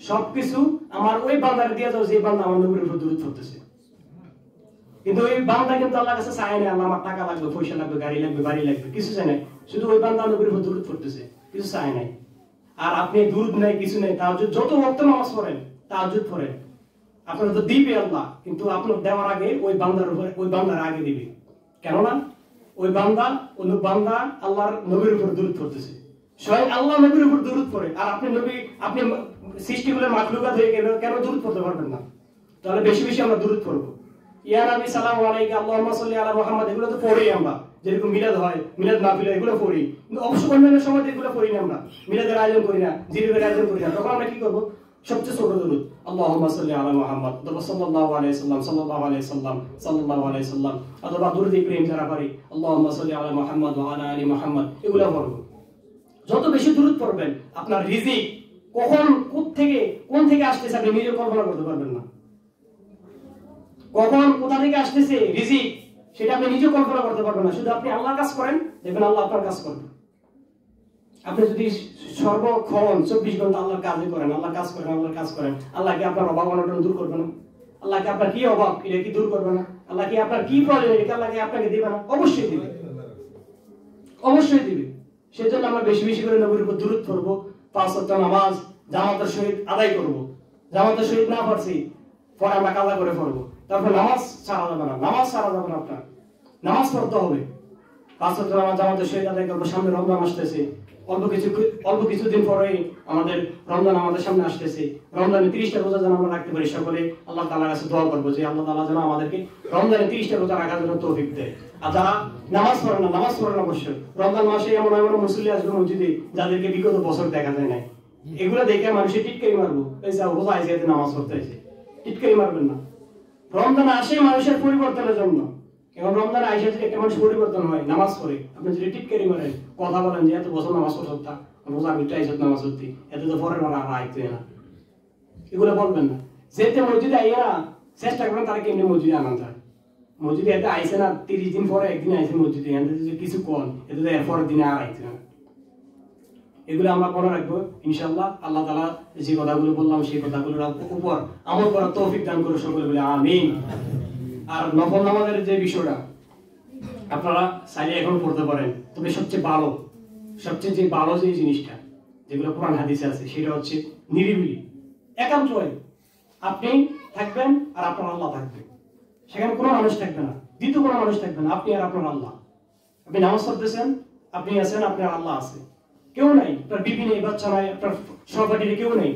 সবকিছু আমার ওই বান্দারে দিয়ে যাও যে বান্দা আমার নবীর উপর দরুদ পড়তেছে। কিন্তু ওই বান্দা কিন্তু আল্লাহর কাছে চায় না আল্লাহ আমার টাকা লাগবে, পয়সা লাগবে, গাড়ি লাগবে, বাড়ি লাগবে, কিছু চায় না। শুধু ওই বান্দা নবীর উপর দরুদ পড়তেছে, কিছু চায় নাই। আর আপনি দরুদ নাই, কিছু নাই, তাহাজ্জুদ যত ওয়াক্ত নামাজ পড়েন, তাহাজ্জুদ পড়েন, আপনার তো দিবে আল্লাহ, কিন্তু আপনার দেওয়ার আগে ওই বান্দার উপর, ওই বান্দার আগে দিবে। কেননা ওই বান্দা অন্য বান্দা আল্লাহর নবীর উপর দরুদ পড়তেছে, স্বয়ং আল্লাহ নবীর উপর দরুদ পড়ে। আর আপনি নবী, আপনি সৃষ্টিগুলোর মাখলুকাত হয়ে কেন দরুদ পড়তে পারবেন না? তাহলে বেশি বেশি আমরা দরুদ পড়বো। ইয়া নবী সাল্লাল্লাহু আলাইহি আল্লাহুম্মা সাল্লি আলা মুহাম্মদ, এগুলো তো পড়ি আমরা, যেরকম মিলাদ হয়, মিলাদ মাহফিল এগুলো পড়ি। কিন্তু অবশ্য অন্যান্য সময় এগুলো পড়ি না, আমরা মিলাদের আয়োজন করি না, জিরিবের আয়োজন করি না। তখন আমরা কি করবো? সবচেয়ে ছোট দরুদ, আল্লাহুম্মা সাল্লি আলা মুহাম্মদ অথবা সাল্লাল্লাহু আলাইহি সাল্লাম, সাল্লাল্লাহু আলাইহি সাল্লাম, সাল্লাল্লাহু আলাইহি সাল্লাম, অথবা দরুদ ইব্রাহিম যারা পারি আল্লাহুম্মা সাল্লি আলা মুহাম্মদ ওয়া আলা আলি মুহাম্মদ, এগুলো পড়বো। যত বেশি দরুদ পড়বেন আপনার রিজিক কখন কোন থেকে আসতেছে আপনি নিজে কল্পনা করতে পারবেন না। কখন কোথা থেকে আসতেছে রিজিক সেটা আপনি নিজে কল্পনা করতে পারবেন না। শুধু আপনি আল্লাহর কাজ করেন, দেখবেন আল্লাহ আপনার কাজ করবেন। আপনি যদি সর্বক্ষণ 24 ঘন্টা আল্লাহর কাজই করেন, আল্লাহর কাজ করেন, আল্লাহর কাজ করেন, আল্লাহ কি আপনার অভাব অনটন দূর করবে না? আল্লাহ কি আপনার কি অভাব এটা কি দূর করবে না? আল্লাহ কি আপনার কি প্রয়োজন এটা আল্লাহ কি আপনাকে দিবে না? অবশ্যই দিবে, অবশ্যই দিবে। সেজন্য আমরা বেশি বেশি করে নবীর উপর দরুদ পড়বো, 5 ওয়াক্ত নামাজ জামাতের সহিত আদায় করব। জামাতের সহিত না পারছি পরে আমরা কাজা করে পড়বো। তারপর নামাজ ছাড়া যাবে না, নামাজ ছাড়া যাবে না, আপনার নামাজ পড়তে হবে। 5 ওয়াক্ত নামাজ জামাতের সহিত আদায় করবো। সামনে রমজান আসতেছে, অল্প কিছুদিন পরেই আমাদের রমজান আমাদের সামনে আসতেছে। রমজানে 30টা রোজা যেন আমরা রাখতে পারি। সকলে আল্লাহ তাআলার কাছে দোয়া করবো যে আল্লাহ তাআলা যেন আমাদেরকে রমজানে 30টা রোজা রাখার জন্য তৌফিক দেয়। আর যারা নামাজ পড়ে না, নামাজ পড়েন অবশ্যই। রমজান মাসে এমন মুসল্লি আসবে মসজিদে যাদেরকে বিগত বছর দেখা যায় নাই। এগুলো দেখে মানুষের টিটকারি মারবো, এই যে রোজা আইছে এতে নামাজ পড়তে আইছে, টিটকারি মারবেন না। রমজান আসে মানুষের পরিবর্তনের জন্য। এখন রমজানে আইসা যদি একটা মানুষ পরিবর্তন হয় নামাজ পড়ে, আপনি যদি টিটকারি মারেন, কথা বলেন যে এত বছর নামাজ পড়ছ তা রোজা ভিতরে আইসা নামাজ পড়তি, এত তো পরের বার আর আইতে না, এগুলো বলবেন না। যেতে মসজিদে আইয়া না চেষ্টা করেন তারা কেমনি মসজিদে আনান যায়। মসজিদে এতে আইসে না 30 দিন পরে একদিন আইসে মসজিদে, এতে যদি কিছু কন এতে তো এর পরের দিনে আর আইতে না। এগুলো আমরা মনে রাখবো ইনশাআল্লাহ। আল্লাহ তাআলা যে কথাগুলো বললাম সেই কথাগুলোর উপর আমল করার তৌফিক দান করে সকলে বলে আমিন। আর নফল নামাজের যে বিষয়টা আপনারা চাইলে এখন পড়তে পারেন, তবে সবচেয়ে ভালো যে জিনিসটা যেগুলো কোরআন হাদিসে আছে সেটা হচ্ছে নিরিবিলি একান্তই আপনি থাকবেন আর আপনার আল্লাহ থাকবে। সেখানে কোনো মানুষ থাকবে না, দ্বিতীয় কোনো মানুষ থাকবে না, আপনি আর আপনার আল্লাহ। আপনি নামাজ পড়তেছেন, আপনি আছেন, আপনার আল্লাহ আছে, কেউ নাই, আপনার বিবি নেই, বাচ্চা নাই, আপনার সহপাঠীর কেউ নেই।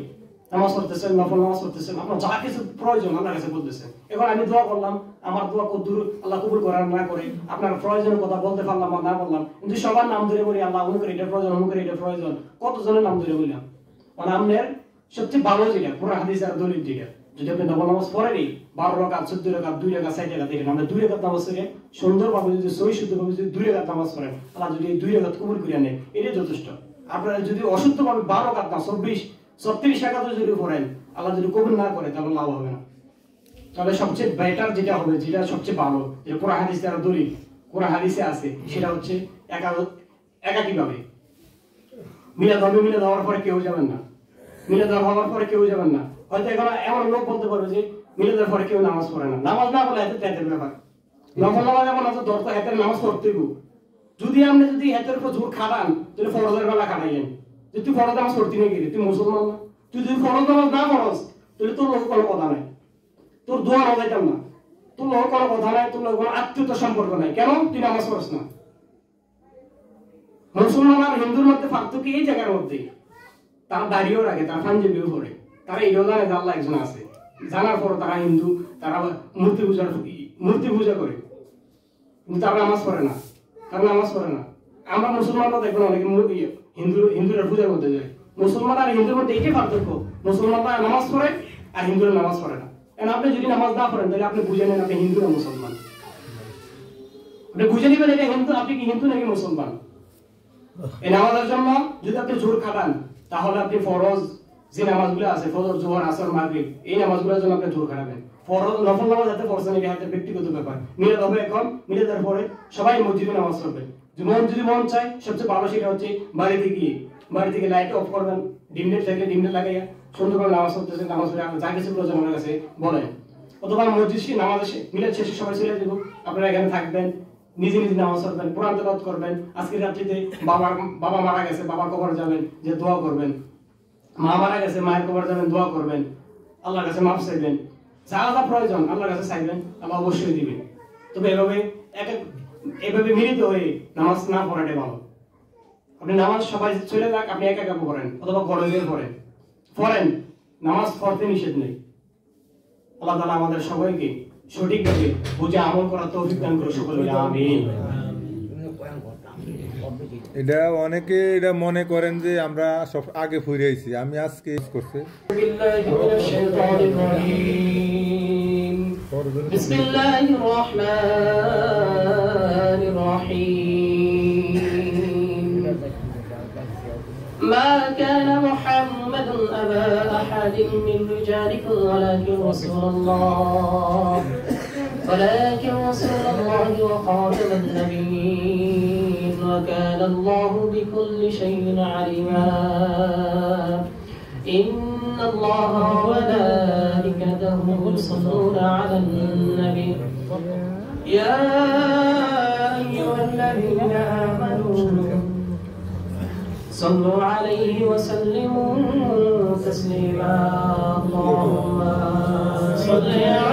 নামাজ পড়তেছেন, নফল নামাজ পড়তেছেন, আপনার যা কিছু প্রয়োজন আল্লাহর কাছে বলতেছেন। এখন আমি দোয়া করলাম, আমার দোয়া কদ্দুর আল্লাহ কবুল করার না করে আপনার প্রয়োজনের কথা বলতে পারলাম না বললাম, কিন্তু সবার নাম ধরে বলি আল্লাহ অমুকের এটা প্রয়োজন, অমুকের এটা প্রয়োজন, কতজনের নাম ধরে বললাম। মানে আপনার সবচেয়ে ভালো যেটা পুরো হাদিস আর দলিল যেটা, যদি আপনি নফল নামাজ পড়েনি 12 রাকাত, 14 রাকাত, 2 রাকাত, 4 রাকাত, দেখেন আমরা 2 রাকাত নামাজ পড়ে সুন্দরভাবে যদি সহি শুদ্ধভাবে যদি 2 রাকাত নামাজ পড়েন, আল্লাহ যদি এই 2 রাকাত কবুল করে নেয়, এটাই যথেষ্ট। আপনারা যদি অশুদ্ধভাবে 12 রাকাত না 24-36 রাকাত যদি পড়েন, আল্লাহ যদি কবুল না করে তাহলে লাভ হবে না। তাহলে সবচেয়ে বেটার যেটা হবে, যেটা সবচেয়ে ভালো, যে কোরআন হাদিসে আর দলিল কোরআন হাদিসে আছে, সেটা হচ্ছে একাকীভাবে মিলাদ হবে। মিলাদ হওয়ার পরে কেউ যাবেন না, মিলাদ হওয়ার পরে কেউ যাবেন না। হয়তো এখন এমন লোক বলতে পারবে যে মিলাদের পরে কেউ নামাজ পড়ে না, নামাজ না বলে এত ত্যাগের ব্যাপার। নফল নামাজ এমন আছে দরকার হাতের নামাজ পড়তেই। যদি আপনি যদি হাতের উপর জোর খাটান তাহলে ফরজের বেলা খাটাইলেন, যে তুই ফরজ নামাজ পড়তি না গেলি, তুই মুসলমান না। তুই যদি ফরজ নামাজ না পড়স তাহলে তোর লোক কোনো কথা নাই, তোর দোয়া না যাইতাম না, তোর লোক কোনো কথা নাই, তোর লোক কোনো আত্মীয়তার সম্পর্ক নাই। কেন? তুই নামাজ পড়স না। মুসলমান আর হিন্দুর মধ্যে পার্থক্য এই জায়গার মধ্যে, তারা দাঁড়িয়েও রাখে, তারা পাঞ্জাবিও পড়ে, তারা এটাও জানে যে আল্লাহ একজন আছে, জানার পর তারা হিন্দু, তারা মূর্তি পূজা করে, কিন্তু তারা নামাজ পড়ে না, তারা নামাজ পড়ে না। আমরা মুসলমানরা দেখবেন অনেকে হিন্দুরা পূজার মধ্যে যায়। মুসলমান আর হিন্দুর মধ্যে এইটাই পার্থক্য, মুসলমানরা নামাজ পড়ে আর হিন্দুরা নামাজ পড়ে না। কারণ আপনি যদি নামাজ না পড়েন তাহলে আপনি বুঝে নেন আপনি হিন্দু না মুসলমান। আপনি বুঝে নেবেন এটা হিন্দু, আপনি কি হিন্দু নাকি মুসলমান। এই নামাজের জন্য যদি আপনি জোর খাটান তাহলে আপনি ফরজ যে নামাজগুলো আছে, ফজর, জোহর, আসর, মাগরিব, এই নামাজগুলোর জন্য আপনি জোর খাটাবেন। ফরজ নফল নামাজ হাতে পড়ছেন এটা হাতে ব্যক্তিগত ব্যাপার। মিলাদ হবে এখন, মিলাদের পরে সবাই মসজিদে নামাজ পড়বেন। যদি মন চায় সবচেয়ে ভালো সেটা হচ্ছে বাড়ি থেকে লাইট অফ করবেন, ডিমলেট থাকলে ডিমলেট লাগাইয়া সুন্দর করে নামাজ পড়তেছেন, নামাজ পড়ে যা কিছু প্রয়োজন আমার কাছে বলেন। অথবা মসজিদ নামাজ মিলাদ শেষে সবাই চলে যাবো, আপনারা এখানে থাকবেন, নিজে নামাজ পড়বেন, কোরআন তেলাওয়াত করবেন। আজকে রাত্রিতে বাবা মারা গেছে, বাবার কবর যাবেন, যে দোয়া করবেন। মা মারা গেছে, মায়ের কবর যাবেন, দোয়া করবেন, আল্লাহর কাছে মাফ চাইবেন। যা যা প্রয়োজন আল্লাহর কাছে চাইবেন, আল্লাহ অবশ্যই দিবেন। তবে এভাবে মিলিত হয়ে নামাজ না পড়াটাই ভালো। আপনি নামাজ সবাই চলে যাক, আপনি একা একা পড়েন অথবা গড়ে পড়েন, নামাজ পড়তে নিষেধ নেই। আল্লাহ তাআলা আমাদের সবাইকে সঠিকভাবে বুঝে আমল করার তৌফিক দান করুন, সকলে আমিন। এটা অনেকে এটা মনে করেন যে আমরা সব আগে ফিরে আইছি, আমি আজকে করছি। বিসমিল্লাহির রহমানির রহিম। ما كان محمد أبا أحد من رجالكم ولكن رسول الله وخاتم النبيين وكان الله بكل شيء عليما. إن الله وملائكته يصلون على النبي يا أيها الذين آمنوا صلوا عليه وسلموا تسليما. اللهم صل على